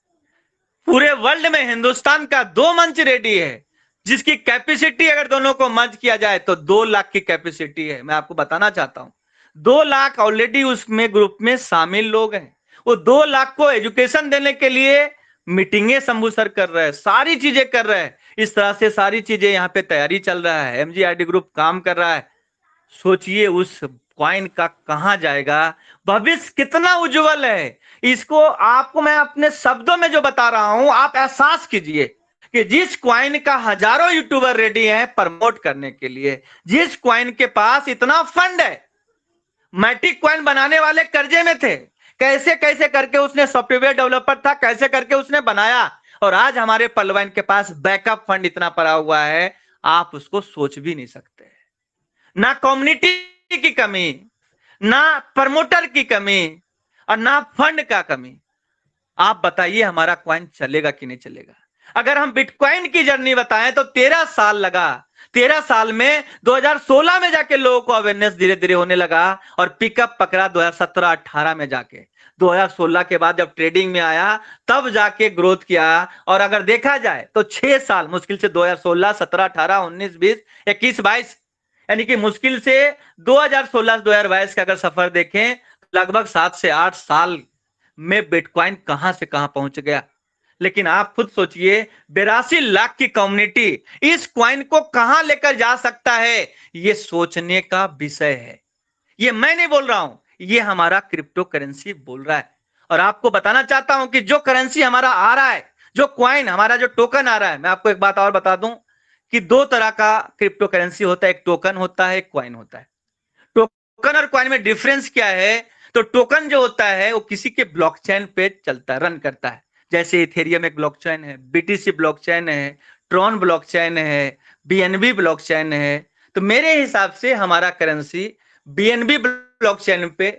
पूरे वर्ल्ड में हिंदुस्तान का 2 मंच रेडी है, जिसकी कैपेसिटी अगर दोनों को मर्ज किया जाए तो 2 लाख की कैपेसिटी है। मैं आपको बताना चाहता हूं 2 लाख ऑलरेडी उसमें ग्रुप में शामिल लोग हैं। वो 2 लाख को एजुकेशन देने के लिए मीटिंगें शंभू सर कर रहे हैं, सारी चीजें कर रहे हैं। इस तरह से सारी चीजें यहाँ पे तैयारी चल रहा है, एमजीआईडी ग्रुप काम कर रहा है। सोचिए उस कॉइन का कहां जाएगा, भविष्य कितना उज्जवल है। इसको आपको मैं अपने शब्दों में जो बता रहा हूं, आप एहसास कीजिए कि जिस क्वाइन का हजारों यूट्यूबर रेडी हैं प्रमोट करने के लिए, जिस क्वाइन के पास इतना फंड है, मैटिक क्वाइन बनाने वाले कर्जे में थे, कैसे कैसे करके उसने सॉफ्टवेयर डेवलपर था, कैसे करके उसने बनाया, और आज हमारे पलवाइन के पास बैकअप फंड इतना पड़ा हुआ है, आप उसको सोच भी नहीं सकते। ना कम्युनिटी की कमी, ना प्रमोटर की कमी, और ना फंड का कमी। आप बताइए हमारा क्वाइन चलेगा कि नहीं चलेगा? अगर हम बिटकॉइन की जर्नी बताएं तो 13 साल लगा। 13 साल में 2016 में जाके लोगों को अवेयरनेस धीरे धीरे होने लगा और पिकअप पकड़ा 2017-18 में जाके। 2016 के बाद जब ट्रेडिंग में आया तब जाके ग्रोथ किया। और अगर देखा जाए तो 6 साल मुश्किल से 2016, 17, 18, 19, 20, 21, 22, यानी कि मुश्किल से 2016 से 2022 का अगर सफर देखें, लगभग 7 से 8 साल में बिटकॉइन कहां से कहां पहुंच गया। लेकिन आप खुद सोचिए, 82 लाख की कम्युनिटी इस क्वाइन को कहां लेकर जा सकता है, यह सोचने का विषय है। ये मैं नहीं बोल रहा हूं, ये हमारा क्रिप्टो करेंसी बोल रहा है। और आपको बताना चाहता हूं कि जो करेंसी हमारा आ रहा है, जो क्वाइन हमारा, जो टोकन आ रहा है, मैं आपको एक बात और बता दूं कि 2 तरह का क्रिप्टो करेंसी होता है, एक टोकन होता है, एक क्वाइन होता है। टोकन और क्वाइन में डिफरेंस क्या है? तो टोकन जो होता है वो किसी के ब्लॉकचेन पे चलता है, रन करता है। जैसे इथेरियम एक ब्लॉकचेन है, बीटीसी ब्लॉकचेन है, ट्रॉन ब्लॉकचेन है, बीएनबी ब्लॉकचेन है। तो मेरे हिसाब से हमारा करेंसी बीएनबी ब्लॉकचेन पे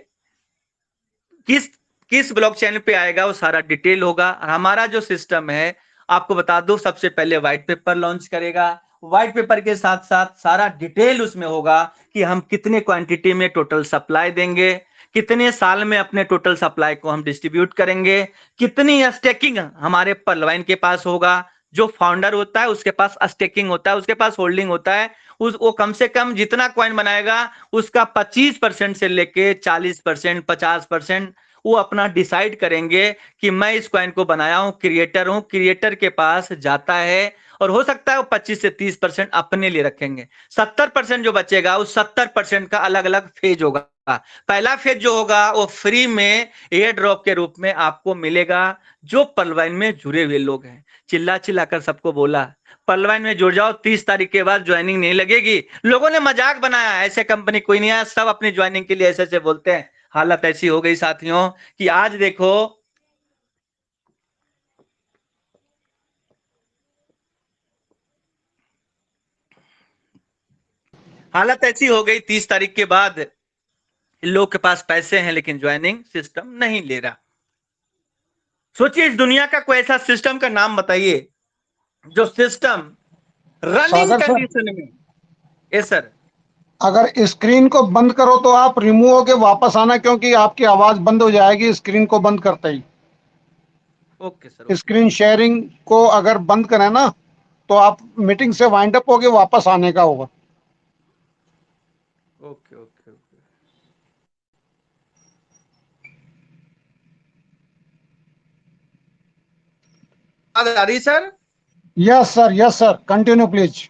किस किस ब्लॉकचेन पे आएगा वो सारा डिटेल होगा। हमारा जो सिस्टम है, आपको बता दो, सबसे पहले व्हाइट पेपर लॉन्च करेगा। व्हाइट पेपर के साथ साथ सारा डिटेल उसमें होगा कि हम कितने क्वांटिटी में टोटल सप्लाई देंगे, कितने साल में अपने टोटल सप्लाई को हम डिस्ट्रीब्यूट करेंगे, कितनी स्टेकिंग हमारे पलवाइन के पास होगा। जो फाउंडर होता है उसके पास स्टेकिंग होता है, उसके पास होल्डिंग होता है। वो कम से कम जितना क्वाइन बनाएगा उसका 25% से लेके 40%, 50% वो अपना डिसाइड करेंगे कि मैं इस क्वाइन को बनाया हूं, क्रिएटर हूं। क्रिएटर के पास जाता है और हो सकता है वो 25 से 30% अपने लिए रखेंगे। 70% जो बचेगा उस 70% का अलग अलग फेज होगा। पहला फेज जो होगा वो फ्री में एयर ड्रॉप के रूप में आपको मिलेगा। जो पलवाइन में जुड़े हुए लोग हैं, चिल्ला चिल्ला कर सबको बोला पलवाइन में जुड़ जाओ, 30 तारीख के बाद ज्वाइनिंग नहीं लगेगी। लोगों ने मजाक बनाया, ऐसे कंपनी कोई नहीं है, सब अपनी ज्वाइनिंग के लिए ऐसे ऐसे बोलते हैं। हालत ऐसी हो गई साथियों कि आज देखो, हालत ऐसी हो गई 30 तारीख के बाद लोग के पास पैसे हैं लेकिन ज्वाइनिंग सिस्टम नहीं ले रहा। सोचिए, इस दुनिया का कोई ऐसा सिस्टम का नाम बताइए जो सिस्टम रनिंग सागर सर, कंडीशन में। Yes sir. अगर स्क्रीन को बंद करो तो आप रिमूव होके वापस आना, क्योंकि आपकी आवाज बंद हो जाएगी स्क्रीन को बंद करते ही। Okay sir, okay screen sharing को अगर बंद करें ना तो आप मीटिंग से वाइंड अप होके वापस आने का होगा। Okay okay okay. आ रही सर? Yes sir, continue please.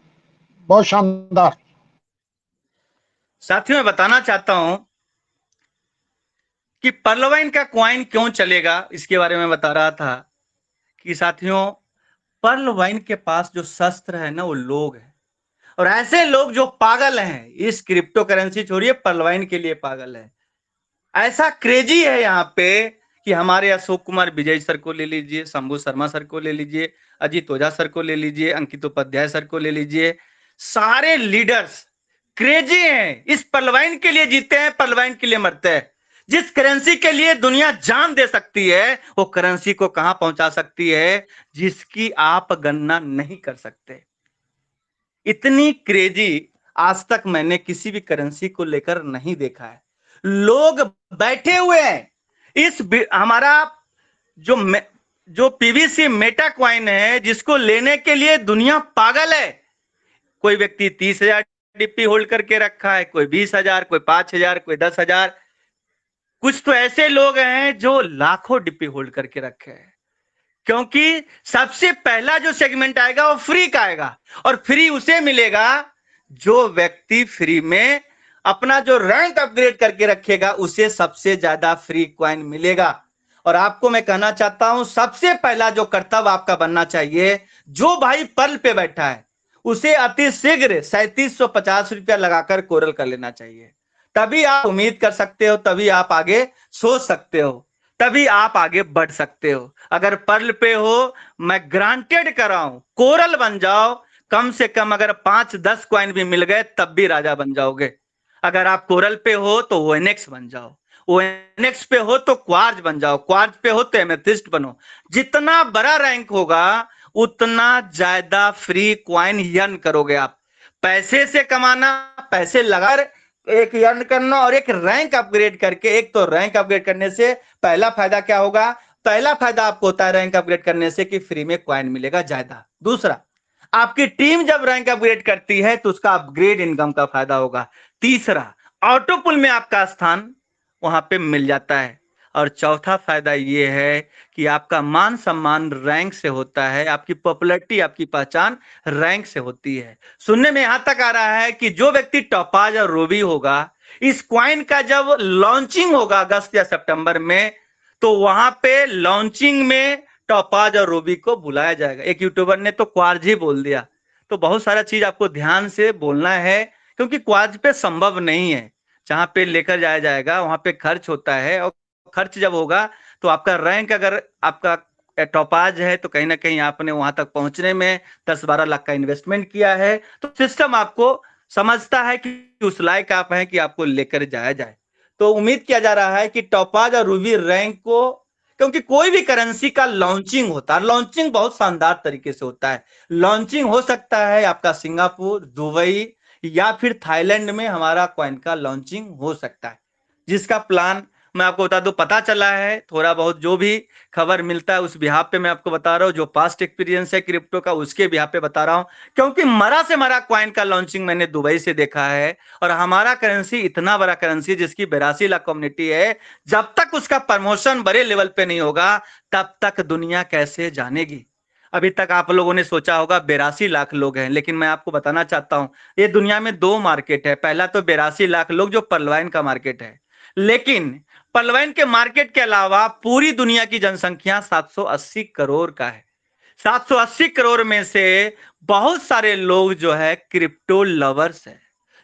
बहुत शानदार। साथियों, मैं बताना चाहता हूं कि पर्लवाइन का क्वाइन क्यों चलेगा, इसके बारे में बता रहा था कि साथियों, पर्लवाइन के पास जो शस्त्र है ना वो लोग हैं। और ऐसे लोग जो पागल हैं, इस क्रिप्टो करेंसी छोड़िए, पर्लवाइन के लिए पागल है। ऐसा क्रेजी है यहाँ पे कि हमारे अशोक कुमार विजय सर को ले लीजिए, शंभू शर्मा सर को ले लीजिए, अजीत ओझा सर को ले लीजिए, अंकित उपाध्याय सर को ले लीजिए, सारे लीडर्स क्रेजी हैं। इस पर्लवाइन के लिए जीते हैं, पर्लवाइन के लिए मरते हैं। जिस करेंसी के लिए दुनिया जान दे सकती है, वो करेंसी को कहां पहुंचा सकती है जिसकी आप गणना नहीं कर सकते। इतनी क्रेजी आज तक मैंने किसी भी करेंसी को लेकर नहीं देखा है। लोग बैठे हुए हैं। हमारा जो जो पीवीसी मेटा क्वाइन है, जिसको लेने के लिए दुनिया पागल है। कोई व्यक्ति 30,000 डीपी होल्ड करके रखा है, कोई 20,000, कोई 5,000, कोई 10,000। कुछ तो ऐसे लोग हैं जो लाखों डीपी होल्ड करके रखे हैं, क्योंकि सबसे पहला जो सेगमेंट आएगा वो फ्री का आएगा। और फ्री उसे मिलेगा जो व्यक्ति फ्री में अपना जो रैंक अपग्रेड करके रखेगा, उसे सबसे ज्यादा फ्री क्वाइन मिलेगा। और आपको मैं कहना चाहता हूं, सबसे पहला जो कर्तव्य आपका बनना चाहिए, जो भाई पर्ल पे बैठा है उसे अति शीघ्र 3750 रुपया लगाकर कोरल कर लेना चाहिए। तभी आप उम्मीद कर सकते हो, तभी आप आगे सोच सकते हो, तभी आप आगे बढ़ सकते हो। अगर पर्ल पे हो, मैं ग्रांटेड कर रहा हूं, कोरल बन जाओ, कम से कम अगर 5-10 कॉइन भी मिल गए तब भी राजा बन जाओगे। अगर आप कोरल पे हो तो ओएनएक्स बन जाओ, ओएनएक्स पे हो तो क्वार्ज बन जाओ, क्वार्ज पे हो तो एमेथिस्ट बनो। जितना बड़ा रैंक होगा उतना ज्यादा फ्री क्वाइन अर्न करोगे आप। पैसे से कमाना, पैसे लगाकर एक अर्न करना और एक रैंक अपग्रेड करके, एक तो रैंक अपग्रेड करने से पहला फायदा क्या होगा, पहला फायदा आपको होता है रैंक अपग्रेड करने से कि फ्री में क्वाइन मिलेगा ज्यादा। दूसरा, आपकी टीम जब रैंक अपग्रेड करती है तो उसका अपग्रेड इनकम का फायदा होगा। तीसरा, ऑटो पुल में आपका स्थान वहां पे मिल जाता है। और चौथा फायदा ये है कि आपका मान सम्मान रैंक से होता है, आपकी पॉपुलैरिटी, आपकी पहचान रैंक से होती है। सुनने में यहां तक आ रहा है कि जो व्यक्ति टॉपाज और रूबी होगा, इस क्वाइन का जब लॉन्चिंग होगा अगस्त या सितंबर में, तो वहां पे लॉन्चिंग में टॉपाज और रूबी को बुलाया जाएगा। एक यूट्यूबर ने तो क्वार्ज ही बोल दिया। तो बहुत सारा चीज आपको ध्यान से बोलना है, क्योंकि क्वार्ज पे संभव नहीं है। जहां पे लेकर जाया जाएगा वहां पे खर्च होता है, और खर्च जब होगा तो आपका रैंक, अगर आपका टॉपाज है तो कहीं ना कहीं आपने वहां तक पहुंचने में 10-12 लाख का इन्वेस्टमेंट किया है, तो सिस्टम आपको समझता है कि उस लायक आप हैं कि आपको लेकर जाया जाए। तो उम्मीद किया जा रहा है कि टॉपाज और रूबी रैंक को, क्योंकि कोई भी करेंसी का लॉन्चिंग होता है, लॉन्चिंग बहुत शानदार तरीके से होता है। लॉन्चिंग हो सकता है आपका सिंगापुर, दुबई या फिर थाईलैंड में हमारा कॉइन का लॉन्चिंग हो सकता है, जिसका प्लान मैं आपको बता दूं पता चला है। थोड़ा बहुत जो भी खबर मिलता है उस बिहाफ पे मैं आपको बता रहा हूं, जो पास्ट एक्सपीरियंस है क्रिप्टो का उसके बिहाफ पे बता रहा हूं, क्योंकि मरा से मरा क्वाइन का लॉन्चिंग मैंने दुबई से देखा है। और हमारा करेंसी इतना बड़ा करेंसी जिसकी 82 लाख कम्युनिटी है, जब तक उसका प्रमोशन बड़े लेवल पे नहीं होगा तब तक दुनिया कैसे जानेगी। अभी तक आप लोगों ने सोचा होगा 82 लाख लोग हैं, लेकिन मैं आपको बताना चाहता हूं ये दुनिया में दो मार्केट है। पहला तो 82 लाख लोग जो पर्लवाइन का मार्केट है, लेकिन पर्लवाइन के मार्केट के अलावा पूरी दुनिया की जनसंख्या 780 करोड़ का है। 780 करोड़ में से बहुत सारे लोग जो है क्रिप्टो लवर्स है,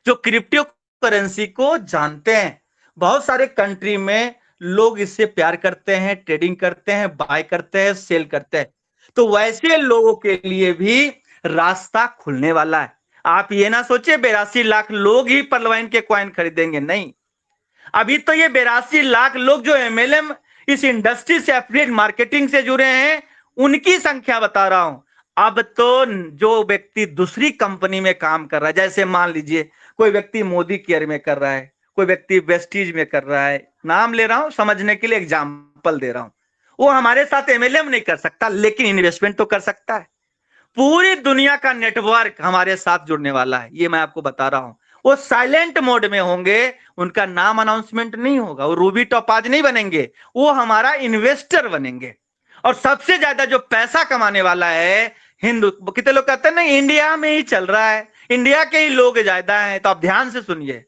जो क्रिप्टो करेंसी को जानते हैं। बहुत सारे कंट्री में लोग इससे प्यार करते हैं, ट्रेडिंग करते हैं, बाय करते हैं, सेल करते हैं। तो वैसे लोगों के लिए भी रास्ता खुलने वाला है। आप ये ना सोचे 82 लाख लोग ही पर्लवाइन के कॉइन खरीदेंगे, नहीं। अभी तो ये 82 लाख लोग जो एमएलएम इस इंडस्ट्री से, एफिलिएट मार्केटिंग से जुड़े हैं, उनकी संख्या बता रहा हूं। अब तो जो व्यक्ति दूसरी कंपनी में काम कर रहा है, जैसे मान लीजिए कोई व्यक्ति मोदी केयर में कर रहा है, कोई व्यक्ति वेस्टीज में कर रहा है, नाम ले रहा हूं समझने के लिए, एग्जाम्पल दे रहा हूं। वो हमारे साथ एमएलएम नहीं कर सकता, लेकिन इन्वेस्टमेंट तो कर सकता है। पूरी दुनिया का नेटवर्क हमारे साथ जुड़ने वाला है, ये मैं आपको बता रहा हूं। वो साइलेंट मोड में होंगे, उनका नाम अनाउंसमेंट नहीं होगा, वो रूबी टॉपाज नहीं बनेंगे, वो हमारा इन्वेस्टर बनेंगे। और सबसे ज्यादा जो पैसा कमाने वाला है, हिंदू, कितने लोग कहते हैं ना इंडिया में ही चल रहा है, इंडिया के ही लोग ज्यादा हैं, तो आप ध्यान से सुनिए,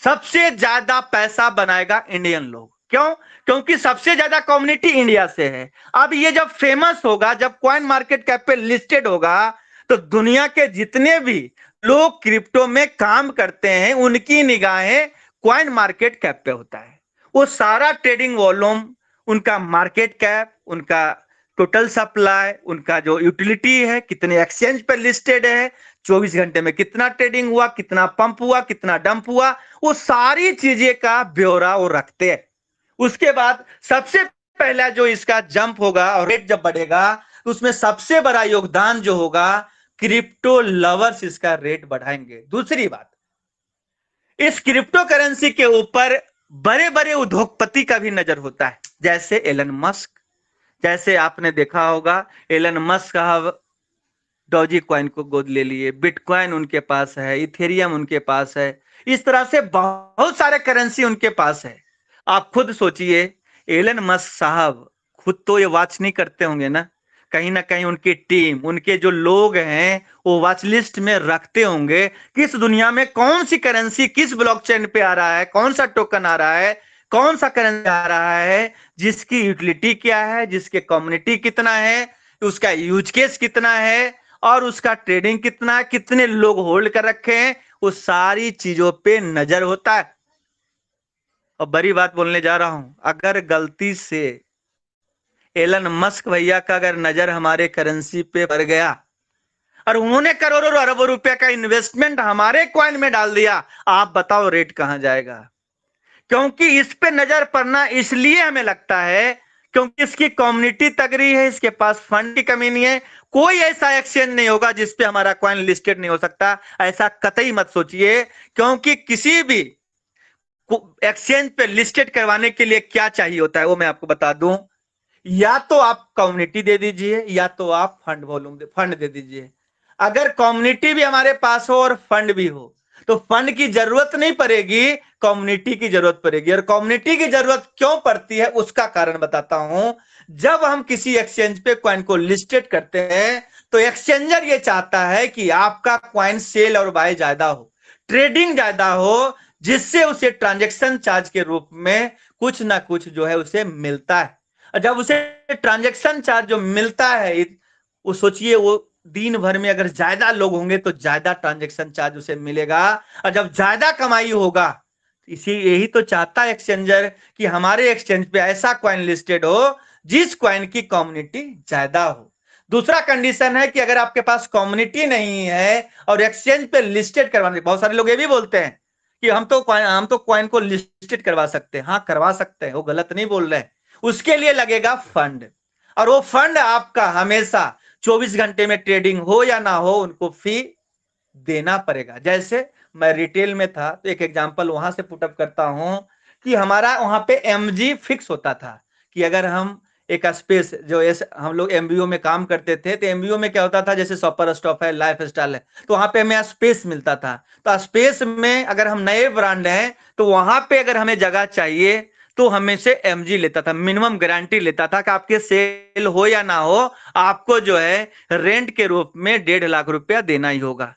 सबसे ज्यादा पैसा बनाएगा इंडियन लोग। क्यों? क्योंकि सबसे ज्यादा कम्युनिटी इंडिया से है। अब ये जब फेमस होगा, जब कॉइन मार्केट कैप पे लिस्टेड होगा, तो दुनिया के जितने भी लोग क्रिप्टो में काम करते हैं उनकी निगाहें कॉइन मार्केट कैप पे होता है। वो सारा ट्रेडिंग वॉल्यूम, उनका मार्केट कैप, उनका टोटल सप्लाई, उनका जो यूटिलिटी है, कितने एक्सचेंज पे लिस्टेड है, 24 घंटे में कितना ट्रेडिंग हुआ, कितना पंप हुआ, कितना डंप हुआ, वो सारी चीजें का ब्यौरा वो रखते हैं। उसके बाद सबसे पहला जो इसका जंप होगा और रेट जब बढ़ेगा, तो उसमें सबसे बड़ा योगदान जो होगा, क्रिप्टो लवर्स इसका रेट बढ़ाएंगे। दूसरी बात, इस क्रिप्टो करेंसी के ऊपर बड़े बड़े उद्योगपति का भी नजर होता है, जैसे एलन मस्क। जैसे आपने देखा होगा एलन मस्क साहब डॉजी कॉइन को गोद ले लिए, बिटकॉइन उनके पास है, इथेरियम उनके पास है, इस तरह से बहुत सारे करेंसी उनके पास है। आप खुद सोचिए, एलन मस्क साहब खुद तो ये वॉच नहीं करते होंगे ना कहीं उनकी टीम, उनके जो लोग हैं वो वॉच लिस्ट में रखते होंगे किस दुनिया में कौन सी करेंसी किस ब्लॉकचेन पे आ रहा है, कौन सा टोकन आ रहा है, कौन सा करेंसी आ रहा है, जिसकी यूटिलिटी क्या है, जिसके कम्युनिटी कितना है, उसका यूज केस कितना है और उसका ट्रेडिंग कितना है, कितने लोग होल्ड कर रखे हैं, उस सारी चीजों पे नजर होता है। और बड़ी बात बोलने जा रहा हूं, अगर गलती से एलन मस्क भैया का अगर नजर हमारे करेंसी पे पड़ गया और उन्होंने करोड़ों और अरबों रुपए का इन्वेस्टमेंट हमारे कॉइन में डाल दिया, आप बताओ रेट कहां जाएगा। क्योंकि इस पे नजर पड़ना इसलिए हमें लगता है क्योंकि इसकी कम्युनिटी तगड़ी है, इसके पास फंड की कमी नहीं है। कोई ऐसा एक्सचेंज नहीं होगा जिसपे हमारा कॉइन लिस्टेड नहीं हो सकता, ऐसा कतई मत सोचिए। क्योंकि किसी भी एक्सचेंज पे लिस्टेड करवाने के लिए क्या चाहिए होता है वो मैं आपको बता दूं। या तो आप कम्युनिटी दे दीजिए या तो आप फंड दे दीजिए। अगर कम्युनिटी भी हमारे पास हो और फंड भी हो तो फंड की जरूरत नहीं पड़ेगी, कम्युनिटी की जरूरत पड़ेगी। और कम्युनिटी की जरूरत क्यों पड़ती है उसका कारण बताता हूं। जब हम किसी एक्सचेंज पे कॉइन को लिस्टेड करते हैं तो एक्सचेंजर ये चाहता है कि आपका कॉइन सेल और बाय ज्यादा हो, ट्रेडिंग ज्यादा हो, जिससे उसे ट्रांजेक्शन चार्ज के रूप में कुछ ना कुछ जो है उसे मिलता है। और जब उसे ट्रांजेक्शन चार्ज जो मिलता है, वो सोचिए वो दिन भर में अगर ज्यादा लोग होंगे तो ज्यादा ट्रांजेक्शन चार्ज उसे मिलेगा। और जब ज्यादा कमाई होगा, यही तो चाहता है एक्सचेंजर कि हमारे एक्सचेंज पे ऐसा कॉइन लिस्टेड हो जिस कॉइन की कम्युनिटी ज्यादा हो। दूसरा कंडीशन है कि अगर आपके पास कम्युनिटी नहीं है और एक्सचेंज पे लिस्टेड करवाने, बहुत सारे लोग ये भी बोलते हैं कि हम तो कॉइन को लिस्टेड करवा सकते हैं। हाँ करवा सकते हैं, वो गलत नहीं बोल रहे हैं। उसके लिए लगेगा फंड, और वो फंड आपका हमेशा 24 घंटे में ट्रेडिंग हो या ना हो उनको फी देना पड़ेगा। जैसे मैं रिटेल में था तो एक एग्जांपल वहां से पुटअप करता हूं कि हमारा वहां पे एमजी फिक्स होता था कि अगर हम एक स्पेस जो हम लोग एमबीओ में काम करते थे तो एमबीओ में क्या होता था, जैसे शॉपर स्टॉप है, लाइफ स्टाइल है, तो वहां पे हमें स्पेस मिलता था। तो स्पेस में अगर हम नए ब्रांड हैं तो वहां पे अगर हमें जगह चाहिए तो हमें से एमजी लेता था, मिनिमम गारंटी लेता था कि आपके सेल हो या ना हो आपको जो है रेंट के रूप में 1.5 लाख रुपया देना ही होगा।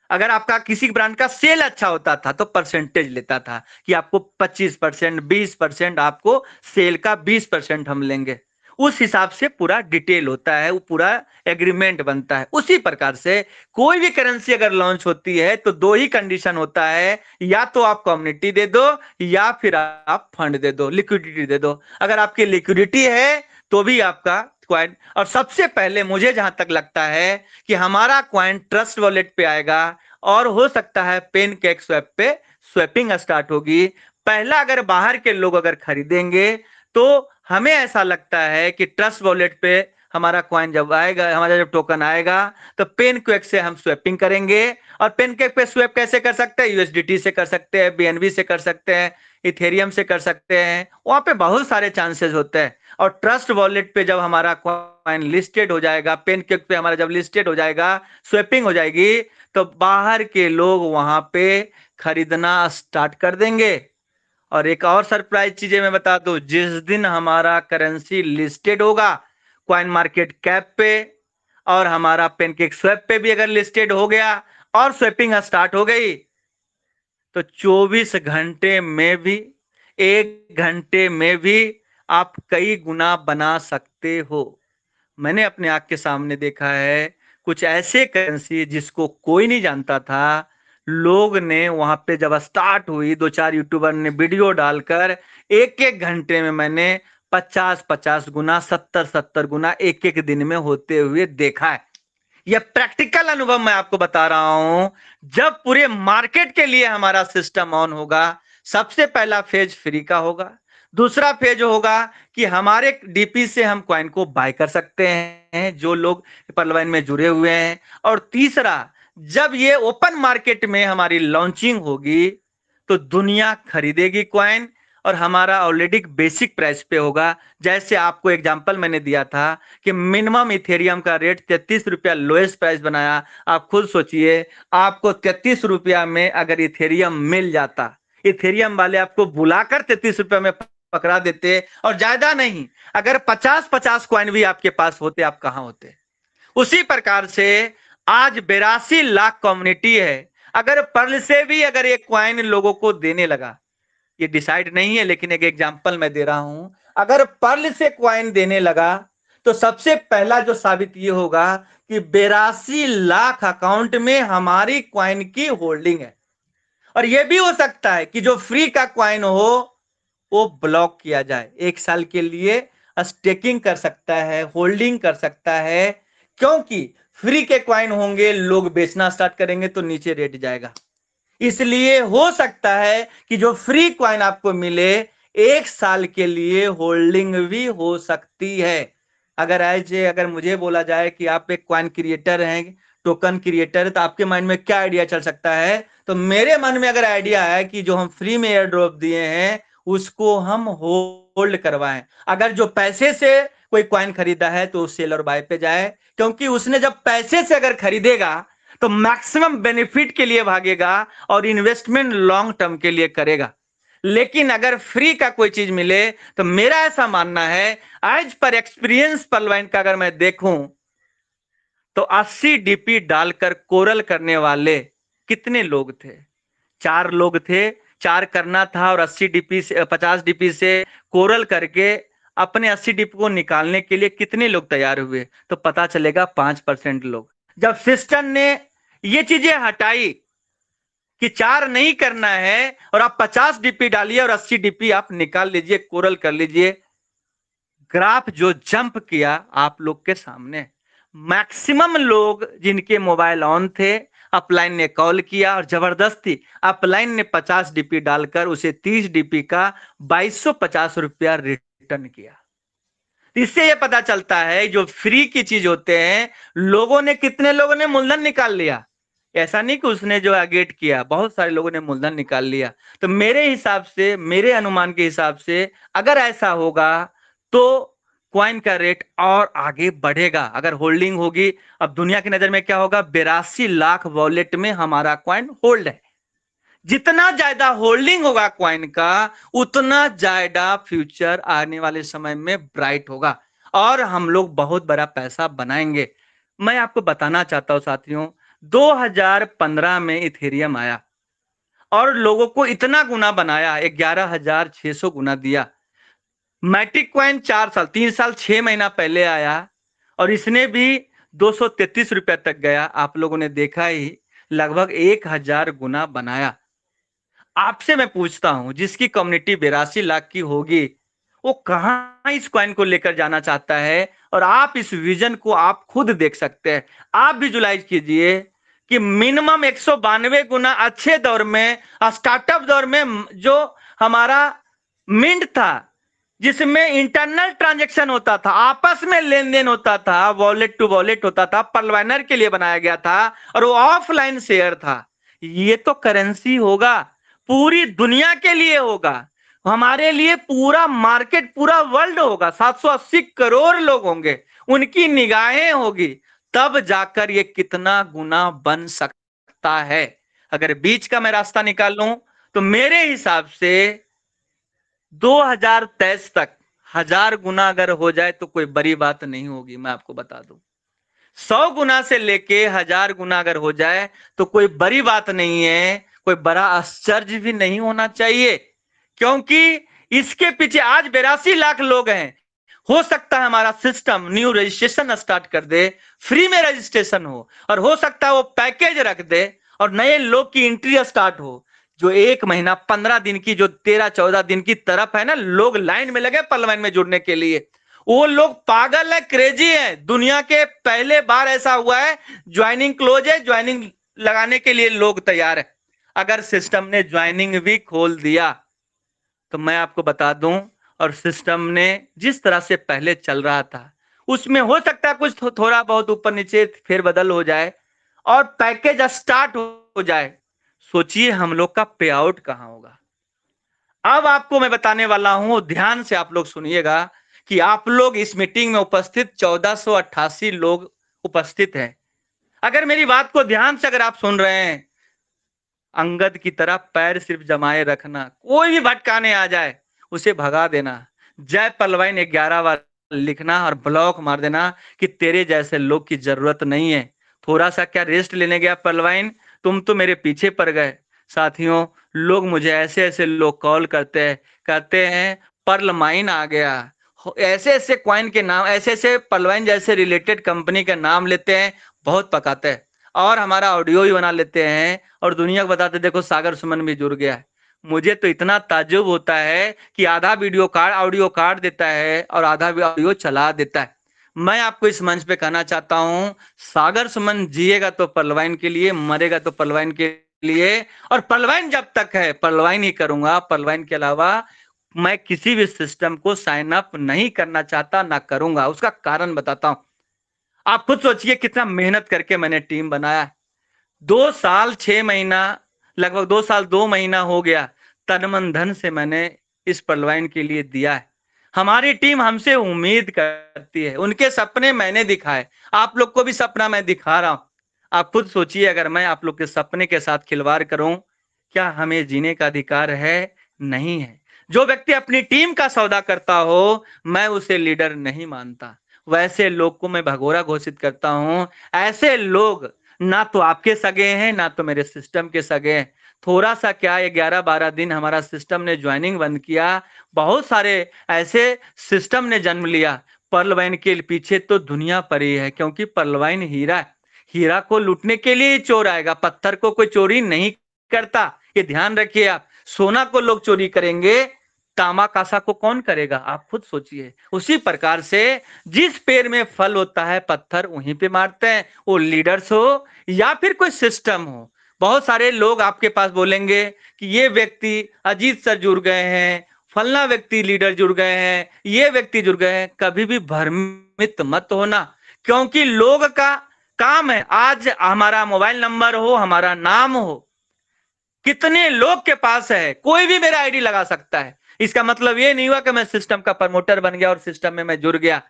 अगर आपका किसी ब्रांड का सेल अच्छा होता था तो परसेंटेज लेता था कि आपको 25%, 20%, आपको सेल का 20% हम लेंगे। उस हिसाब से पूरा डिटेल होता है, वो पूरा एग्रीमेंट बनता है। उसी प्रकार से कोई भी करेंसी अगर लॉन्च होती है तो दो ही कंडीशन होता है, या तो आप कम्युनिटी दे दो या फिर आप फंड दे दो, लिक्विडिटी दे दो। अगर आपकी लिक्विडिटी है तो भी आपका क्वाइन, और सबसे पहले मुझे जहां तक लगता है कि हमारा क्वाइन ट्रस्ट वॉलेट पे आएगा और हो सकता है पेनकेक स्वैप पे स्वैपिंग स्टार्ट होगी। पहला अगर बाहर के लोग अगर खरीदेंगे तो हमें ऐसा लगता है कि ट्रस्ट वॉलेट पे हमारा कॉइन जब आएगा, हमारा जब टोकन आएगा तो पेनकेक से हम स्वैपिंग करेंगे। और पेनकेक पे स्वैप कैसे कर सकते हैं, यूएसडीटी से कर सकते हैं, बीएनबी से कर सकते हैं, इथेरियम से कर सकते हैं, वहां पे बहुत सारे चांसेस होते हैं। और ट्रस्ट वॉलेट पे जब हमारा कॉइन लिस्टेड हो जाएगा, पेनकेक पे हमारा जब लिस्टेड हो जाएगा, स्वैपिंग हो जाएगी, तो बाहर के लोग वहां पे खरीदना स्टार्ट कर देंगे। और एक और सरप्राइज चीजें मैं बता दूं, जिस दिन हमारा करेंसी लिस्टेड होगा कॉइन मार्केट कैप पे और हमारा पेनकेक स्वैप पे भी अगर लिस्टेड हो गया और स्वैपिंग स्टार्ट हो गई तो 24 घंटे में भी, 1 घंटे में भी आप कई गुना बना सकते हो। मैंने अपने आंख के सामने देखा है कुछ ऐसे करेंसी जिसको कोई नहीं जानता था, लोग ने वहां पे जब स्टार्ट हुई, 2-4 यूट्यूबर ने वीडियो डालकर 1-1 घंटे में मैंने 50-50 गुना, 70-70 गुना एक एक दिन में होते हुए देखा है। यह प्रैक्टिकल अनुभव मैं आपको बता रहा हूं। जब पूरे मार्केट के लिए हमारा सिस्टम ऑन होगा, सबसे पहला फेज फ्री का होगा, दूसरा फेज होगा कि हमारे डीपी से हम कॉइन को बाय कर सकते हैं जो लोग पर्लवाइन में जुड़े हुए हैं, और तीसरा जब ये ओपन मार्केट में हमारी लॉन्चिंग होगी तो दुनिया खरीदेगी कॉइन और हमारा ऑलरेडी बेसिक प्राइस पे होगा। जैसे आपको एग्जांपल मैंने दिया था कि मिनिमम इथेरियम का रेट 33 रुपया लोएस्ट प्राइस बनाया। आप खुद सोचिए, आपको 33 रुपया में अगर इथेरियम मिल जाता, इथेरियम वाले आपको बुलाकर 33 रुपया में पकड़ा देते, और ज्यादा नहीं, अगर 50-50 कॉइन भी आपके पास होते, आप कहां होते। उसी प्रकार से आज 82 लाख कम्युनिटी है। अगर पर्ल से भी अगर एक कॉइन लोगों को देने लगा, ये डिसाइड नहीं है लेकिन एक एग्जांपल मैं दे रहा हूं, अगर पर्ल से कॉइन देने लगा तो सबसे पहला जो साबित ये होगा कि 82 लाख अकाउंट में हमारी क्वाइन की होल्डिंग है। और यह भी हो सकता है कि जो फ्री का क्वाइन हो वो ब्लॉक किया जाए, 1 साल के लिए स्टेकिंग कर सकता है, होल्डिंग कर सकता है, क्योंकि फ्री के क्वाइन होंगे, लोग बेचना स्टार्ट करेंगे तो नीचे रेट जाएगा। इसलिए हो सकता है कि जो फ्री क्वाइन आपको मिले 1 साल के लिए होल्डिंग भी हो सकती है। अगर मुझे बोला जाए कि आप एक क्वाइन क्रिएटर हैं, टोकन क्रिएटर, तो आपके माइंड में क्या आइडिया चल सकता है? तो मेरे मन में अगर आइडिया है कि जो हम फ्री में एयर ड्रॉप दिए हैं उसको हम होल्ड करवाएं। अगर जो पैसे से कोई क्वाइन खरीदा है तो सेल और बाय पे जाए, क्योंकि उसने जब पैसे से अगर खरीदेगा तो मैक्सिमम बेनिफिट के लिए भागेगा और इन्वेस्टमेंट लॉन्ग टर्म के लिए करेगा। लेकिन अगर फ्री का कोई चीज मिले तो मेरा ऐसा मानना है, एज पर एक्सपीरियंस पलवाइन का अगर मैं देखूं तो 80 डीपी डालकर कोरल करने वाले कितने लोग थे? 4 लोग थे। 4 करना था और 80 डीपी से 50 डीपी से कोरल करके अपने 80 डीपी को निकालने के लिए कितने लोग तैयार हुए? तो पता चलेगा 5% लोग। जब सिस्टम ने ये चीजें हटाई कि 4 नहीं करना है और आप 50 डीपी डालिए और 80 डीपी आप निकाल लीजिए, कोरल कर लीजिए, ग्राफ जो जंप किया आप लोग के सामने। मैक्सिमम लोग जिनके मोबाइल ऑन थे, अपलाइन ने कॉल किया और जबरदस्ती अपलाइन ने 50 डीपी डालकर उसे 30 डीपी का 2250 रुपया रिटर्न किया। इससे यह पता चलता है जो फ्री की चीज होते हैं, लोगों ने, कितने लोगों ने मूलधन निकाल लिया। ऐसा नहीं कि उसने जो एगेट किया, बहुत सारे लोगों ने मूलधन निकाल लिया। तो मेरे हिसाब से, मेरे अनुमान के हिसाब से अगर ऐसा होगा तो क्वाइन का रेट और आगे बढ़ेगा अगर होल्डिंग होगी। अब दुनिया की नजर में क्या होगा? 82 लाख वॉलेट में हमारा क्वाइन होल्ड है। जितना ज्यादा होल्डिंग होगा क्वाइन का, उतना ज्यादा फ्यूचर आने वाले समय में ब्राइट होगा और हम लोग बहुत बड़ा पैसा बनाएंगे। मैं आपको बताना चाहता हूं साथियों, 2015 में इथेरियम आया और लोगों को इतना गुना बनाया, 11,600 गुना दिया। मैटिक क्वाइन 4 साल, 3 साल 6 महीना पहले आया और इसने भी 233 रुपए तक गया। आप लोगों ने देखा ही, लगभग 1000 गुना बनाया। आपसे मैं पूछता हूं, जिसकी कम्युनिटी 82 लाख की होगी, वो कहां इस कॉइन को लेकर जाना चाहता है? और आप इस विजन को आप खुद देख सकते हैं। आप विजुलाइज कीजिए कि मिनिमम 192 गुना अच्छे दौर में, स्टार्टअप दौर में, जो हमारा मिंट था, जिसमें इंटरनल ट्रांजैक्शन होता था, आपस में लेन देन होता था, वॉलेट टू वॉलेट होता था, परवाइनर के लिए बनाया गया था और वो ऑफलाइन शेयर था। ये तो करेंसी होगा, पूरी दुनिया के लिए होगा, हमारे लिए पूरा मार्केट, पूरा वर्ल्ड होगा। 780 करोड़ लोग होंगे, उनकी निगाहें होगी, तब जाकर ये कितना गुना बन सकता है। अगर बीच का मैं रास्ता निकाल लूं तो मेरे हिसाब से 2023 तक 1000 गुना अगर हो जाए तो कोई बड़ी बात नहीं होगी। मैं आपको बता दूं, 100 गुना से लेके 1000 गुना अगर हो जाए तो कोई बड़ी बात नहीं है, कोई बड़ा आश्चर्य भी नहीं होना चाहिए, क्योंकि इसके पीछे आज 82 लाख लोग हैं। हो सकता है हमारा सिस्टम न्यू रजिस्ट्रेशन स्टार्ट कर दे, फ्री में रजिस्ट्रेशन हो, और हो सकता है वो पैकेज रख दे और नए लोग की एंट्री स्टार्ट हो। जो 1 महीना 15 दिन की, जो 13-14 दिन की तरफ है ना, लोग लाइन में लगे पलवाइन में जुड़ने के लिए, वो लोग पागल है, क्रेजी है। दुनिया के पहले बार ऐसा हुआ है, ज्वाइनिंग क्लोज है, ज्वाइनिंग लगाने के लिए लोग तैयार है। अगर सिस्टम ने ज्वाइनिंग भी खोल दिया तो मैं आपको बता दूं, और सिस्टम ने जिस तरह से पहले चल रहा था उसमें हो सकता है कुछ थोड़ा बहुत ऊपर नीचे फेरबदल हो जाए और पैकेज स्टार्ट हो जाए। सोचिए हम लोग का पे आउट कहां होगा। अब आपको मैं बताने वाला हूं, ध्यान से आप लोग सुनिएगा कि आप लोग इस मीटिंग में उपस्थित 1488 लोग उपस्थित हैं। अगर मेरी बात को ध्यान से अगर आप सुन रहे हैं, अंगद की तरह पैर सिर्फ जमाए रखना, कोई भी भटकाने आ जाए उसे भगा देना, जय पलवाइन 11 बार लिखना और ब्लॉक मार देना कि तेरे जैसे लोग की जरूरत नहीं है। थोड़ा सा क्या रेस्ट लेने गया पलवाइन, तुम तो मेरे पीछे पड़ गए। साथियों, लोग मुझे ऐसे ऐसे लोग कॉल करते हैं, कहते हैं पर्ल माइन आ गया, ऐसे ऐसे कॉइन के नाम, ऐसे ऐसे पलवाइन जैसे रिलेटेड कंपनी का नाम लेते हैं, बहुत पकाते हैं, और हमारा ऑडियो भी बना लेते हैं और दुनिया को बताते देखो सागर सुमन भी जुड़ गया है। मुझे तो इतना ताज्जुब होता है कि आधा वीडियो कार्ड ऑडियो काट देता है और आधा भी ऑडियो चला देता है। मैं आपको इस मंच पे कहना चाहता हूं, सागर सुमन जिएगा तो पलवाइन के लिए, मरेगा तो पलवाइन के लिए, और पलवाइन जब तक है पलवाइन ही करूंगा। पलवाइन के अलावा मैं किसी भी सिस्टम को साइन अप नहीं करना चाहता, ना करूंगा। उसका कारण बताता हूं। आप खुद सोचिए कितना मेहनत करके मैंने टीम बनाया। 2 साल 6 महीना, लगभग 2 साल 2 महीना हो गया, तन मन धन से मैंने इस पलवाइन के लिए दिया है। हमारी टीम हमसे उम्मीद करती है, उनके सपने मैंने दिखाए, आप लोग को भी सपना मैं दिखा रहा हूं। आप खुद सोचिए, अगर मैं आप लोग के सपने के साथ खिलवाड़ करूं, क्या हमें जीने का अधिकार है? नहीं है। जो व्यक्ति अपनी टीम का सौदा करता हो, मैं उसे लीडर नहीं मानता। वैसे लोग को मैं भगोरा घोषित करता हूं। ऐसे लोग ना तो आपके सगे हैं, ना तो मेरे सिस्टम के सगे हैं। थोड़ा सा क्या, 11-12 दिन हमारा सिस्टम ने ज्वाइनिंग बंद किया, बहुत सारे ऐसे सिस्टम ने जन्म लिया। पर्ल वाइन के पीछे तो दुनिया पड़ी है, क्योंकि पर्ल वाइन हीरा है। हीरा को लूटने के लिए ही चोर आएगा, पत्थर को कोई चोरी नहीं करता, ये ध्यान रखिए आप। सोना को लोग चोरी करेंगे, तांबा कांसा को कौन करेगा? आप खुद सोचिए। उसी प्रकार से जिस पेड़ में फल होता है, पत्थर वहीं पे मारते हैं, वो लीडर्स हो या फिर कोई सिस्टम हो। बहुत सारे लोग आपके पास बोलेंगे कि ये व्यक्ति अजीत सर जुड़ गए हैं, फलना व्यक्ति लीडर जुड़ गए हैं, ये व्यक्ति जुड़ गए हैं। कभी भी भ्रमित मत होना, क्योंकि लोग का काम है, आज हमारा मोबाइल नंबर हो, हमारा नाम हो, कितने लोग के पास है, कोई भी मेरा आईडी लगा सकता है। इसका मतलब ये नहीं हुआ कि मैं सिस्टम का प्रमोटर बन गया और सिस्टम में मैं जुड़ गया।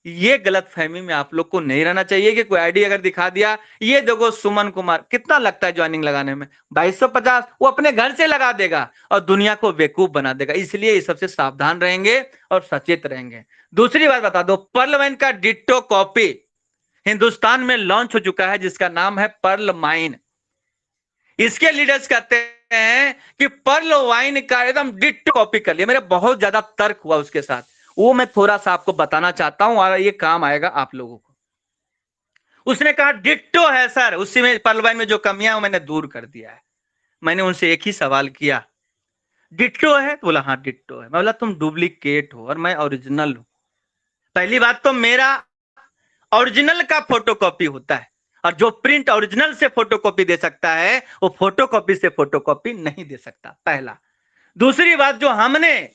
ये गलत फहमी में आप लोग को नहीं रहना चाहिए कि कोई आईडी अगर दिखा दिया, ये देखो सुमन कुमार, कितना लगता है ज्वाइनिंग लगाने में? 2250, वो अपने घर से लगा देगा और दुनिया को बेवकूफ बना देगा। इसलिए इस सबसे सावधान रहेंगे और सचेत रहेंगे। दूसरी बात बता दो, पर्ल वाइन का डिट्टो कॉपी हिंदुस्तान में लॉन्च हो चुका है, जिसका नाम है पर्ल माइन। इसके लीडर्स कहते हैं कि पर्ल वाइन का एकदम डिट्टो कॉपी कर लिया। मेरा बहुत ज्यादा तर्क हुआ उसके साथ, वो मैं थोड़ा सा आपको बताना चाहता हूं और ये काम आएगा आप लोगों को। उसने कहा डिट्टो है सर, उसी में पर्ल वाइन में जो कमियां हैं मैंने दूर कर दिया है। मैंने उनसे एक ही सवाल किया, डिट्टो है? तो बोला हाँ डिट्टो है। मैं बोला तुम डुप्लीकेट हो और मैं ओरिजिनल हूं। पहली बात तो मेरा ओरिजिनल का फोटोकॉपी होता है, और जो प्रिंट ओरिजिनल से फोटोकॉपी दे सकता है, वो फोटोकॉपी से फोटोकॉपी नहीं दे सकता, पहला। दूसरी बात, जो हमने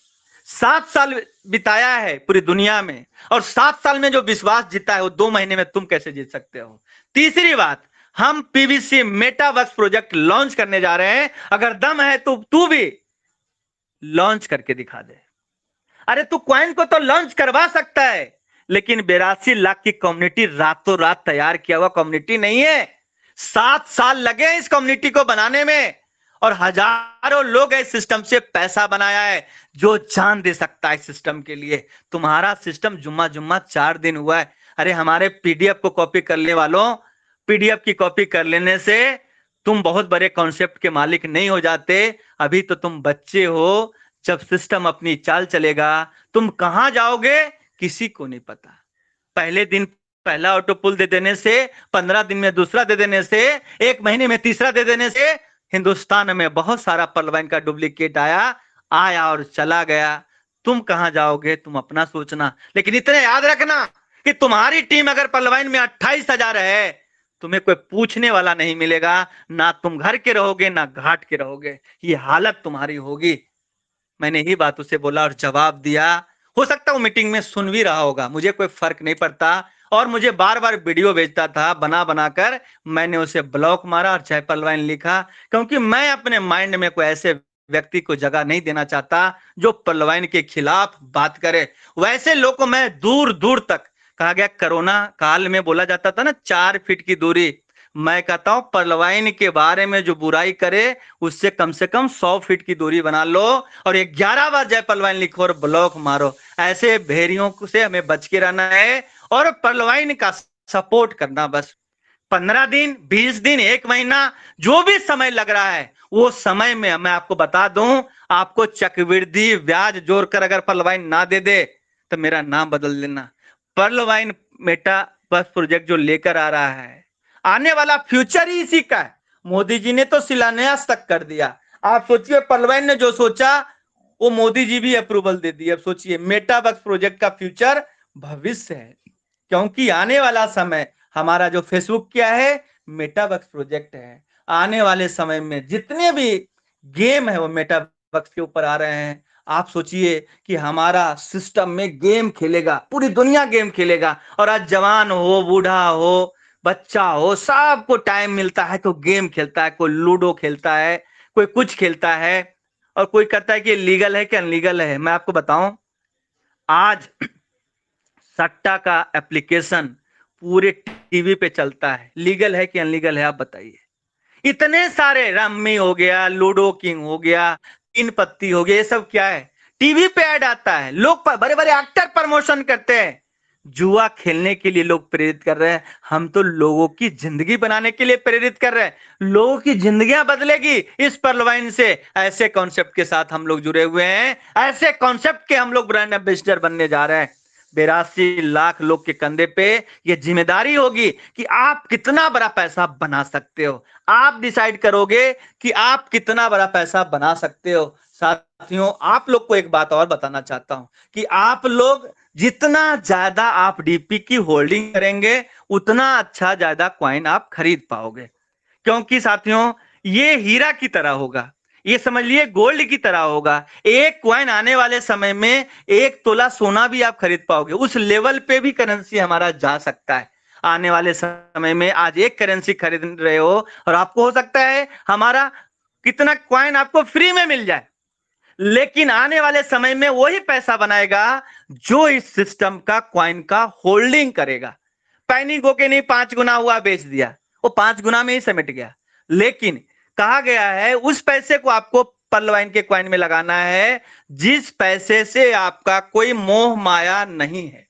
7 साल बिताया है पूरी दुनिया में, और 7 साल में जो विश्वास जीता है, वो 2 महीने में तुम कैसे जीत सकते हो? तीसरी बात, हम पीवीसी मेटावर्स प्रोजेक्ट लॉन्च करने जा रहे हैं। अगर दम है तो तू भी लॉन्च करके दिखा दे। अरे तू कॉइन को तो लॉन्च करवा सकता है, लेकिन 82 लाख की कम्युनिटी रातों रात तैयार किया हुआ कम्युनिटी नहीं है। 7 साल लगे इस कम्युनिटी को बनाने में, और हजारों लोग इस सिस्टम से पैसा बनाया है। जो जान दे सकता है सिस्टम के लिए। तुम्हारा सिस्टम जुम्मा जुम्मा 4 दिन हुआ है। अरे हमारे पीडीएफ को कॉपी करने वालों, पीडीएफ की कॉपी कर लेने से तुम बहुत बड़े कॉन्सेप्ट के मालिक नहीं हो जाते। अभी तो तुम बच्चे हो। जब सिस्टम अपनी चाल चलेगा, तुम कहां जाओगे किसी को नहीं पता। पहले दिन पहला ऑटो पुल दे देने से, 15 दिन में दूसरा दे देने से, 1 महीने में तीसरा दे देने से, हिंदुस्तान में बहुत सारा पर्ल वाइन का डुप्लीकेट आया और चला गया। तुम कहां जाओगे, तुम अपना सोचना। लेकिन इतने याद रखना कि तुम्हारी टीम अगर पर्ल वाइन में 28,000 है, तुम्हें कोई पूछने वाला नहीं मिलेगा। ना तुम घर के रहोगे, ना घाट के रहोगे, ये हालत तुम्हारी होगी। मैंने ही बात उसे बोला और जवाब दिया। हो सकता है वो मीटिंग में सुन भी रहा होगा, मुझे कोई फर्क नहीं पड़ता। और मुझे बार बार वीडियो भेजता था बना बनाकर। मैंने उसे ब्लॉक मारा और चाहे पर्ल वाइन लिखा, क्योंकि मैं अपने माइंड में कोई ऐसे व्यक्ति को जगह नहीं देना चाहता जो पर्ल वाइन के खिलाफ बात करे। वैसे लोग को मैं दूर दूर तक, कहा गया कोरोना काल में बोला जाता था ना 4 फीट की दूरी, मैं कहता हूं पर्ल वाइन के बारे में जो बुराई करे, उससे कम से कम 100 फीट की दूरी बना लो और 11 बार जय पर्ल वाइन लिखो और ब्लॉक मारो। ऐसे भेड़ियों से हमें बच के रहना है और पर्ल वाइन का सपोर्ट करना। बस 15 दिन, 20 दिन, 1 महीना, जो भी समय लग रहा है, वो समय में मैं आपको बता दूं, आपको चक्रवृद्धि ब्याज जोड़कर अगर पर्ल वाइन ना दे दे, तो मेरा नाम बदल देना। पर्ल वाइन मेटावर्स प्रोजेक्ट जो लेकर आ रहा है, आने वाला फ्यूचर ही इसी का है। मोदी जी ने तो शिलान्यास तक कर दिया। आप सोचिए, पर्ल वाइन ने जो सोचा वो मोदी जी भी अप्रूवल दे दिए। अब सोचिए, मेटावर्स प्रोजेक्ट का फ्यूचर भविष्य है, क्योंकि आने वाला समय हमारा जो फेसबुक क्या है, मेटावर्स प्रोजेक्ट है। आने वाले समय में जितने भी गेम है वो मेटावर्स के ऊपर आ रहे हैं। आप सोचिए कि हमारा सिस्टम में गेम खेलेगा, पूरी दुनिया गेम खेलेगा, और आज जवान हो, बूढ़ा हो, बच्चा हो, सबको टाइम मिलता है तो गेम खेलता है। कोई लूडो खेलता है, कोई कुछ खेलता है, और कोई कहता है कि लीगल है कि अनलीगल है। मैं आपको बताऊं, आज सट्टा का एप्लीकेशन पूरे टीवी पे चलता है। लीगल है कि अनलीगल है, आप बताइए। इतने सारे, रम्मी हो गया, लूडो किंग हो गया, तीन पत्ती हो गया, ये सब क्या है? टीवी पे ऐड आता है, लोग बड़े बड़े एक्टर प्रमोशन करते हैं। जुआ खेलने के लिए लोग प्रेरित कर रहे हैं। हम तो लोगों की जिंदगी बनाने के लिए प्रेरित कर रहे हैं। लोगों की जिंदगियां बदलेगी इस पर्लवाइन से। ऐसे कॉन्सेप्ट के साथ हम लोग जुड़े हुए हैं, ऐसे कॉन्सेप्ट के हम लोग ब्रांड एम्बेसडर बनने जा रहे हैं। 82 लाख लोग के कंधे पे ये जिम्मेदारी होगी कि आप कितना बड़ा पैसा बना सकते हो। आप डिसाइड करोगे कि आप कितना बड़ा पैसा बना सकते हो। साथियों, आप लोग को एक बात और बताना चाहता हूं कि आप लोग जितना ज्यादा आप डीपी की होल्डिंग करेंगे, उतना अच्छा ज्यादा कॉइन आप खरीद पाओगे। क्योंकि साथियों, ये हीरा की तरह होगा, ये समझ लिए गोल्ड की तरह होगा। एक कॉइन आने वाले समय में 1 तोला सोना भी आप खरीद पाओगे। उस लेवल पे भी करेंसी हमारा जा सकता है आने वाले समय में। आज एक करेंसी खरीद रहे हो और आपको हो सकता है हमारा कितना कॉइन आपको फ्री में मिल जाए, लेकिन आने वाले समय में वही पैसा बनाएगा जो इस सिस्टम का कॉइन का होल्डिंग करेगा। पैनिक होके नहीं 5 गुना हुआ बेच दिया, वो 5 गुना में ही समेट गया। लेकिन कहा गया है उस पैसे को आपको पर्ल वाइन के कॉइन में लगाना है जिस पैसे से आपका कोई मोह माया नहीं है।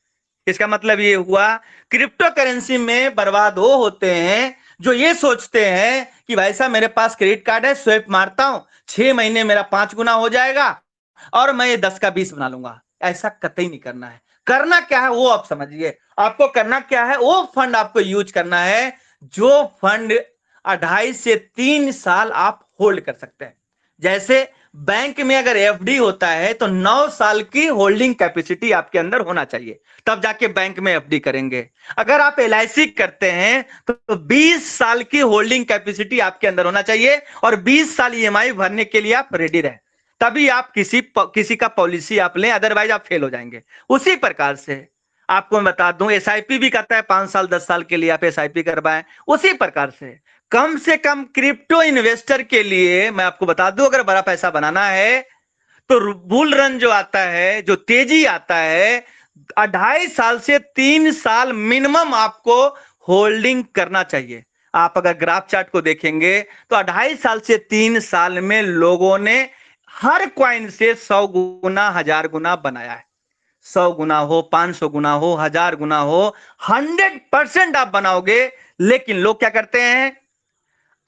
इसका मतलब ये हुआ, क्रिप्टो करेंसी में बर्बाद वो होते हैं जो ये सोचते हैं कि भाई साहब मेरे पास क्रेडिट कार्ड है, स्वाइप मारता हूं, 6 महीने मेरा 5 गुना हो जाएगा और मैं ये 10 का 20 बना लूंगा। ऐसा कतई नहीं करना है। करना क्या है वो आप समझिए। आपको करना क्या है, वो फंड आपको यूज करना है जो फंड 2.5 से 3 साल आप होल्ड कर सकते हैं। जैसे बैंक में अगर एफडी होता है तो 9 साल की होल्डिंग कैपेसिटी आपके अंदर होना चाहिए, तब जाके बैंक में एफडी करेंगे। अगर आप एलआईसी करते हैं तो 20 साल की होल्डिंग कैपेसिटी आपके अंदर होना चाहिए और 20 साल ईएमआई भरने के लिए आप रेडी रहे, तभी आप किसी का पॉलिसी आप लें, अदरवाइज आप फेल हो जाएंगे। उसी प्रकार से आपको मैं बता दूं, एसआईपी भी कहता है 5 साल 10 साल के लिए आप एसआईपी करवाएं। उसी प्रकार से कम क्रिप्टो इन्वेस्टर के लिए मैं आपको बता दूं, अगर बड़ा पैसा बनाना है तो बुल रन जो आता है, जो तेजी आता है, 2.5 साल से 3 साल मिनिमम आपको होल्डिंग करना चाहिए। आप अगर ग्राफ चार्ट को देखेंगे तो 2.5 साल से 3 साल में लोगों ने हर कॉइन से 100 गुना 1000 गुना बनाया है। 100 गुना हो, 500 गुना हो, 1000 गुना हो, 100% आप बनाओगे। लेकिन लोग क्या करते हैं,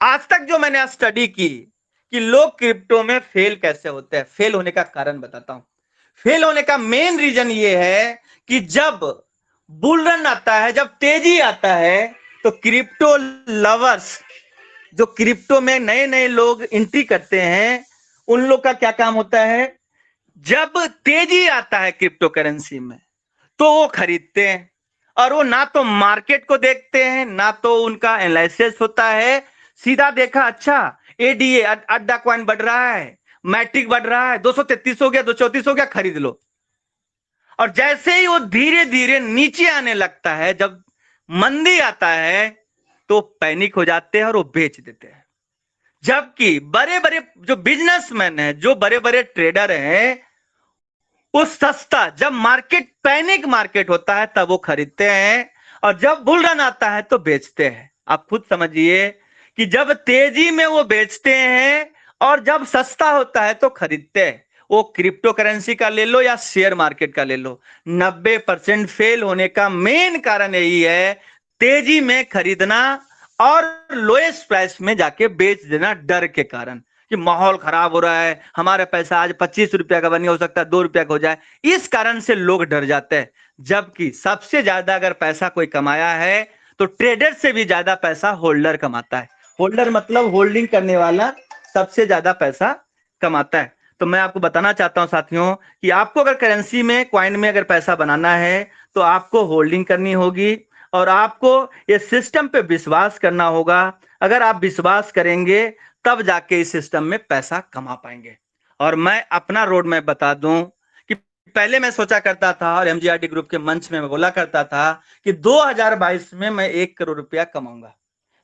आज तक जो मैंने स्टडी की कि लोग क्रिप्टो में फेल कैसे होते हैं, फेल होने का कारण बताता हूं। फेल होने का मेन रीजन ये है कि जब बुल रन आता है, जब तेजी आता है, तो क्रिप्टो लवर्स, जो क्रिप्टो में नए नए लोग एंट्री करते हैं, उन लोग का क्या काम होता है, जब तेजी आता है क्रिप्टो करेंसी में तो वो खरीदते हैं। और वो ना तो मार्केट को देखते हैं, ना तो उनका एनालिसिस होता है। सीधा देखा, अच्छा एडीए अड्डा कॉइन बढ़ रहा है, मैट्रिक बढ़ रहा है, 233 हो गया, 234 हो गया, खरीद लो। और जैसे ही वो धीरे धीरे नीचे आने लगता है, जब मंदी आता है, तो पैनिक हो जाते हैं और वो बेच देते हैं। जबकि बड़े बड़े जो बिजनेसमैन हैं, जो बड़े बड़े ट्रेडर हैं, वो सस्ता, जब मार्केट पैनिक मार्केट होता है तब वो खरीदते हैं, और जब बुल रन आता है तो बेचते हैं। आप खुद समझिए कि जब तेजी में वो बेचते हैं और जब सस्ता होता है तो खरीदते हैं। वो क्रिप्टो करेंसी का ले लो या शेयर मार्केट का ले लो, 90% फेल होने का मेन कारण यही है, तेजी में खरीदना और लोएस्ट प्राइस में जाके बेच देना, डर के कारण। कि माहौल खराब हो रहा है, हमारा पैसा आज 25 रुपया का बनी हो सकता है 2 रुपया का हो जाए, इस कारण से लोग डर जाते हैं। जबकि सबसे ज्यादा अगर पैसा कोई कमाया है तो ट्रेडर से भी ज्यादा पैसा होल्डर कमाता है। होल्डर मतलब होल्डिंग करने वाला सबसे ज्यादा पैसा कमाता है। तो मैं आपको बताना चाहता हूं साथियों कि आपको अगर करेंसी में, क्वाइन में अगर पैसा बनाना है तो आपको होल्डिंग करनी होगी और आपको ये सिस्टम पे विश्वास करना होगा। अगर आप विश्वास करेंगे तब जाके इस सिस्टम में पैसा कमा पाएंगे। और मैं अपना रोड मैप बता दूं कि पहले मैं सोचा करता था और एमजीआरडी ग्रुप के मंच में मैं बोला करता था कि 2022 में मैं 1 करोड़ रुपया कमाऊंगा।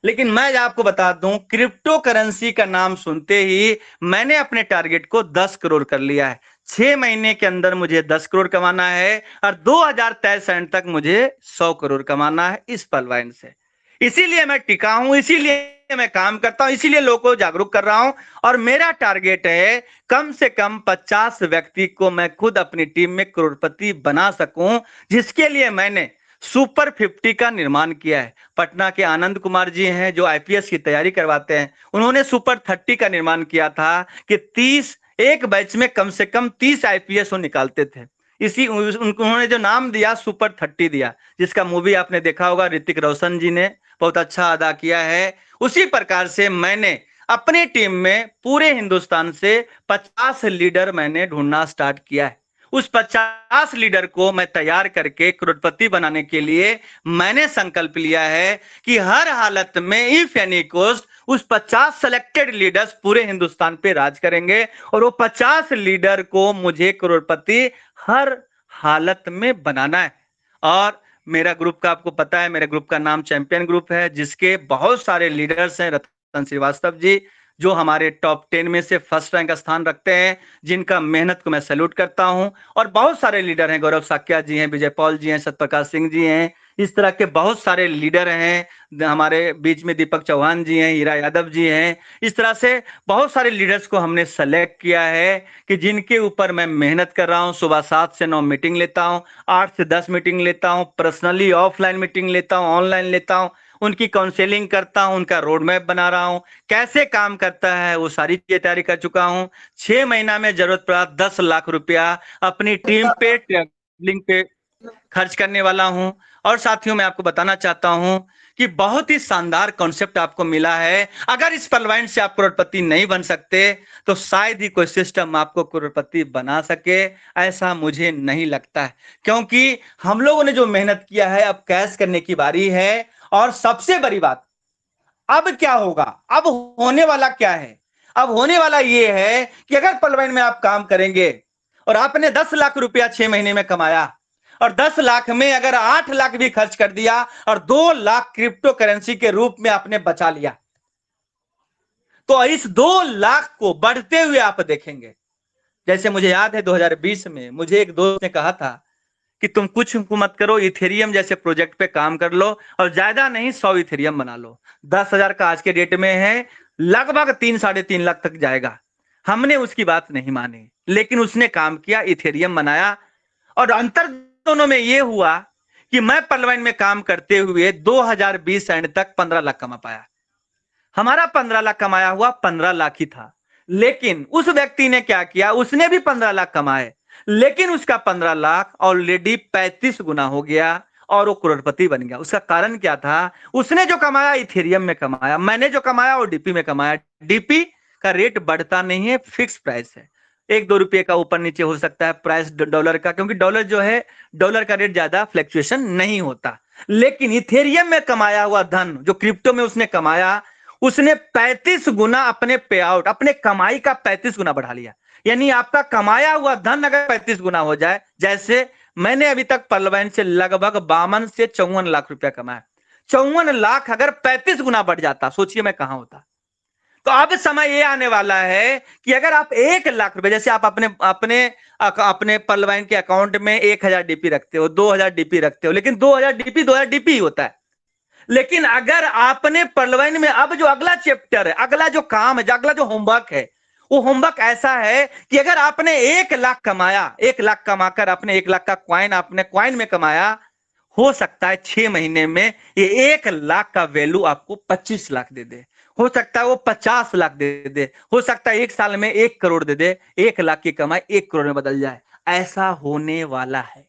लेकिन मैं आपको बता दूं, क्रिप्टो करेंसी का नाम सुनते ही मैंने अपने टारगेट को 10 करोड़ कर लिया है। 6 महीने के अंदर मुझे 10 करोड़ कमाना है और 2023 एंड तक मुझे 100 करोड़ कमाना है इस पलवाइन से। इसीलिए मैं टिका हूं, इसीलिए मैं काम करता हूं, इसीलिए लोगों को जागरूक कर रहा हूं। और मेरा टारगेट है कम से कम 50 व्यक्ति को मैं खुद अपनी टीम में करोड़पति बना सकूं, जिसके लिए मैंने सुपर 50 का निर्माण किया है। पटना के आनंद कुमार जी हैं जो आईपीएस की तैयारी करवाते हैं, उन्होंने सुपर 30 का निर्माण किया था कि 30 एक बैच में कम से कम 30 आईपीएस वो निकालते थे। उन्होंने जो नाम दिया सुपर 30 दिया, जिसका मूवी आपने देखा होगा, ऋतिक रोशन जी ने बहुत अच्छा अदा किया है। उसी प्रकार से मैंने अपनी टीम में पूरे हिंदुस्तान से 50 लीडर मैंने ढूंढना स्टार्ट किया है। उस 50 लीडर को मैं तैयार करके करोड़पति बनाने के लिए मैंने संकल्प लिया है कि हर हालत में इफ एनी कॉस्ट उस 50 सिलेक्टेड लीडर्स पूरे हिंदुस्तान पे राज करेंगे और वो 50 लीडर को मुझे करोड़पति हर हालत में बनाना है। और मेरा ग्रुप का आपको पता है, मेरे ग्रुप का नाम चैंपियन ग्रुप है, जिसके बहुत सारे लीडर्स हैं। रतन श्रीवास्तव जी जो हमारे टॉप 10 में से फर्स्ट रैंक स्थान रखते हैं, जिनका मेहनत को मैं सैल्यूट करता हूं। और बहुत सारे लीडर हैं, गौरव साक्या जी हैं, विजय पॉल जी हैं, सत्यप्रकाश सिंह जी हैं, इस तरह के बहुत सारे लीडर हैं। हमारे बीच में दीपक चौहान जी हैं, हीरा यादव जी हैं। इस तरह से बहुत सारे लीडर्स को हमने सेलेक्ट किया है कि जिनके ऊपर मैं मेहनत कर रहा हूं। सुबह 7 से 9 मीटिंग लेता हूं, 8 से 10 मीटिंग लेता हूं, पर्सनली ऑफलाइन मीटिंग लेता हूं, ऑनलाइन लेता हूं, उनकी काउंसलिंग करता हूं, उनका रोड मैप बना रहा हूं, कैसे काम करता है वो सारी चीजें तैयारी कर चुका हूं। 6 महीना में जरूरत पड़ा 10 लाख रुपया अपनी टीम पे, ट्रैवलिंग पे खर्च करने वाला हूं। और साथियों मैं आपको बताना चाहता हूं कि बहुत ही शानदार कॉन्सेप्ट आपको मिला है। अगर इस पलवाइन से आप करोड़पति नहीं बन सकते तो शायद ही कोई सिस्टम आपको करोड़पति बना सके, ऐसा मुझे नहीं लगता है। क्योंकि हम लोगों ने जो मेहनत किया है अब कैश करने की बारी है। और सबसे बड़ी बात, अब क्या होगा, अब होने वाला क्या है? अब होने वाला ये है कि अगर पलवाइन में आप काम करेंगे और आपने 10 लाख रुपया 6 महीने में कमाया और 10 लाख में अगर 8 लाख भी खर्च कर दिया और 2 लाख क्रिप्टो करेंसी के रूप में आपने बचा लिया, तो इस 2 लाख को बढ़ते हुए आप देखेंगे। जैसे मुझे याद है 2020 में मुझे एक दोस्त ने कहा था कि तुम कुछ मत करो, इथेरियम जैसे प्रोजेक्ट पे काम कर लो और ज्यादा नहीं 100 इथेरियम बना लो। 10,000 का आज के डेट में है, लगभग 3-3.5 लाख तक जाएगा। हमने उसकी बात नहीं मानी, लेकिन उसने काम किया, इथेरियम बनाया। और अंतर दोनों में यह हुआ कि मैं पलवाइन में काम करते हुए 2020 एंड तक 15 लाख कमा पाया। हमारा 15 लाख कमाया हुआ 15 लाख ही था। लेकिन उस व्यक्ति ने क्या किया, उसने भी 15 लाख कमाए, लेकिन उसका 15 लाख ऑलरेडी 35 गुना हो गया और वो करोड़पति बन गया। उसका कारण क्या था? उसने जो कमाया इथेरियम में कमाया, मैंने जो कमाया वो डीपी में कमाया। डीपी का रेट बढ़ता नहीं है, फिक्स प्राइस है। 1-2 रुपए का ऊपर नीचे हो सकता है प्राइस डॉलर का, क्योंकि डॉलर जो है, डॉलर का रेट ज्यादा फ्लक्चुएशन नहीं होता। लेकिन इथेरियम में कमाया हुआ धन जो क्रिप्टो में उसने कमाया, उसने 35 गुना अपने पे आउट, अपने कमाई का 35 गुना बढ़ा लिया। यानी आपका कमाया हुआ धन अगर 35 गुना हो जाए, जैसे मैंने अभी तक पलवाइन से लगभग 52 से 54 लाख रुपया कमाया, 54 लाख अगर 35 गुना बढ़ जाता, सोचिए मैं कहां होता। तो अब समय ये आने वाला है कि अगर आप 1 लाख रुपए, जैसे आप अपने अपने अपने पलवाइन के अकाउंट में 1000 डीपी रखते हो, 2000 डीपी रखते हो, लेकिन 2000 डीपी ही होता है। लेकिन अगर आपने पलवाइन में अब जो अगला चैप्टर है, अगला जो काम है, अगला जो होमवर्क है, वो होमवर्क ऐसा है कि अगर आपने 1 लाख कमाया, 1 लाख कमाकर आपने 1 लाख का क्वाइन आपने क्वाइन में कमाया, हो सकता है 6 महीने में ये 1 लाख का वैल्यू आपको 25 लाख दे दे। हो सकता है वो 50 लाख दे दे, हो सकता है 1 साल में 1 करोड़ दे दे, 1 लाख की कमाई 1 करोड़ में बदल जाए। ऐसा होने वाला है।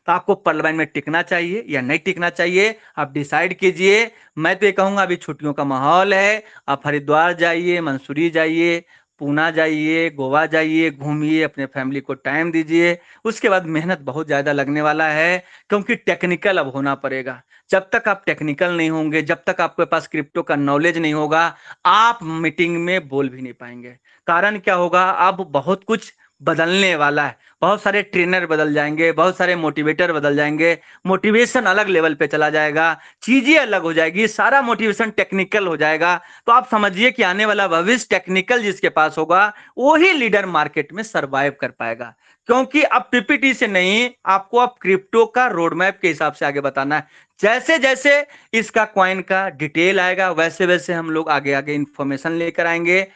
तो आपको पर्ल में टिकना चाहिए या नहीं टिकना चाहिए, आप डिसाइड कीजिए। मैं तो ये कहूंगा अभी छुट्टियों का माहौल है, आप हरिद्वार जाइए, मंसूरी जाइए, पूना जाइए, गोवा जाइए, घूमिए, अपने फैमिली को टाइम दीजिए। उसके बाद मेहनत बहुत ज्यादा लगने वाला है, क्योंकि टेक्निकल अब होना पड़ेगा। जब तक आप टेक्निकल नहीं होंगे, जब तक आपके पास क्रिप्टो का नॉलेज नहीं होगा, आप मीटिंग में बोल भी नहीं पाएंगे। कारण क्या होगा, अब बहुत कुछ बदलने वाला है। बहुत सारे ट्रेनर बदल जाएंगे, बहुत सारे मोटिवेटर बदल जाएंगे, मोटिवेशन अलग लेवल पे चला जाएगा, चीजें अलग हो जाएगी, सारा मोटिवेशन टेक्निकल हो जाएगा। तो आप समझिए कि आने वाला भविष्य टेक्निकल जिसके पास होगा, वही लीडर मार्केट में सरवाइव कर पाएगा। क्योंकि अब पीपीटी से नहीं, आपको अब क्रिप्टो का रोड मैप के हिसाब से आगे बताना है। जैसे जैसे इसका कॉइन का डिटेल आएगा, वैसे वैसे हम लोग आगे आगे इंफॉर्मेशन लेकर आएंगे।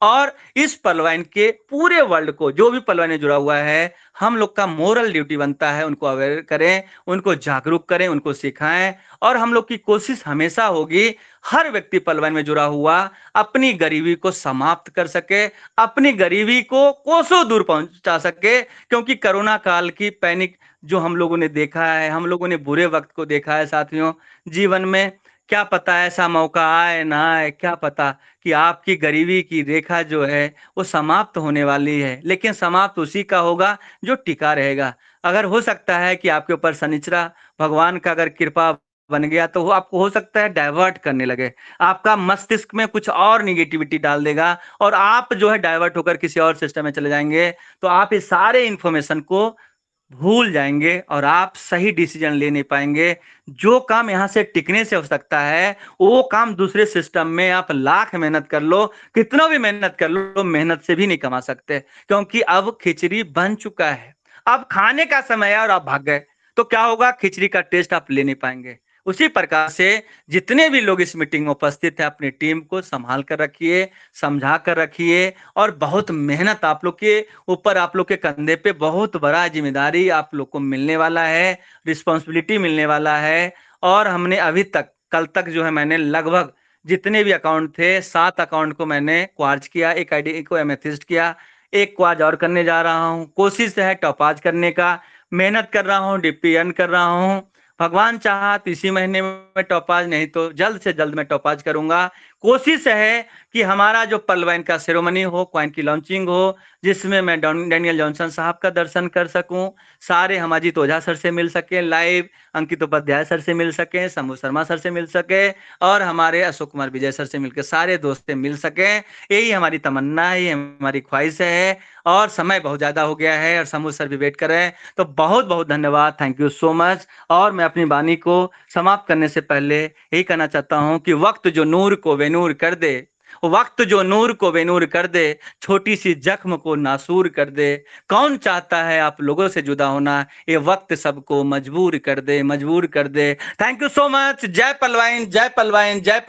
और इस पलवाइन के पूरे वर्ल्ड को, जो भी पलवाइन जुड़ा हुआ है, हम लोग का मोरल ड्यूटी बनता है उनको अवेयर करें, उनको जागरूक करें, उनको सिखाएं। और हम लोग की कोशिश हमेशा होगी हर व्यक्ति पलवाइन में जुड़ा हुआ अपनी गरीबी को समाप्त कर सके, अपनी गरीबी को कोसों दूर पहुंचा सके। क्योंकि कोरोना काल की पैनिक जो हम लोगों ने देखा है, हम लोगों ने बुरे वक्त को देखा है साथियों जीवन में। क्या पता ऐसा मौका आए ना आए, क्या पता कि आपकी गरीबी की रेखा जो है वो समाप्त होने वाली है, लेकिन समाप्त उसी का होगा जो टिका रहेगा। अगर हो सकता है कि आपके ऊपर शनिचरा भगवान का अगर कृपा बन गया, तो वो आपको हो सकता है डाइवर्ट करने लगे, आपका मस्तिष्क में कुछ और निगेटिविटी डाल देगा, और आप जो है डाइवर्ट होकर किसी और सिस्टम में चले जाएंगे। तो आप इस सारे इंफॉर्मेशन को भूल जाएंगे और आप सही डिसीजन ले नहीं पाएंगे। जो काम यहां से टिकने से हो सकता है, वो काम दूसरे सिस्टम में आप लाख मेहनत कर लो, कितना भी मेहनत कर लो, मेहनत से भी नहीं कमा सकते। क्योंकि अब खिचड़ी बन चुका है, अब खाने का समय है और आप भाग गए, तो क्या होगा, खिचड़ी का टेस्ट आप ले नहीं पाएंगे। उसी प्रकार से जितने भी लोग इस मीटिंग में उपस्थित हैं, अपनी टीम को संभाल कर रखिए, समझा कर रखिए। और बहुत मेहनत आप लोग के ऊपर, आप लोग के कंधे पे बहुत बड़ा जिम्मेदारी आप लोग को मिलने वाला है, रिस्पॉन्सिबिलिटी मिलने वाला है। और हमने अभी तक, कल तक जो है, मैंने लगभग जितने भी अकाउंट थे, 7 अकाउंट को मैंने क्वार्ज किया, एक आईडी को एमेथिस्ट किया, एक क्वार्ज और करने जा रहा हूँ। कोशिश है टॉपाज करने का, मेहनत कर रहा हूँ, डिप्टी अर्न कर रहा हूँ। भगवान चाहा तो इसी महीने में टॉपाज, नहीं तो जल्द से जल्द मैं टॉपाज करूंगा। कोशिश है कि हमारा जो पलवाइन का सेरेमनी हो, कॉइन की लॉन्चिंग हो, जिसमें मैं डैनियल जॉनसन साहब का दर्शन कर सकूं, सारे हम अजीत ओझा सर से मिल सके लाइव, अंकित उपाध्याय सर से मिल सके, शंभू शर्मा सर से मिल सके, और हमारे अशोक कुमार विजय सर से मिलकर सारे दोस्त से मिल सके। यही हमारी तमन्ना है, ये हमारी ख्वाहिश है। और समय बहुत ज्यादा हो गया है और शंभू सर भी वेट कर रहे हैं। तो बहुत बहुत धन्यवाद, थैंक यू सो मच। और मैं अपनी वाणी को समाप्त करने से पहले यही कहना चाहता हूं कि वक्त जो नूर को बेनूर कर दे, वक्त जो नूर को बेनूर कर दे, छोटी सी जख्म को नासूर कर दे। कौन चाहता है आप लोगों से जुदा होना, ये वक्त सबको मजबूर कर दे, मजबूर कर दे। Thank you so much. जय पलवाइन, जय पलवाइन, जय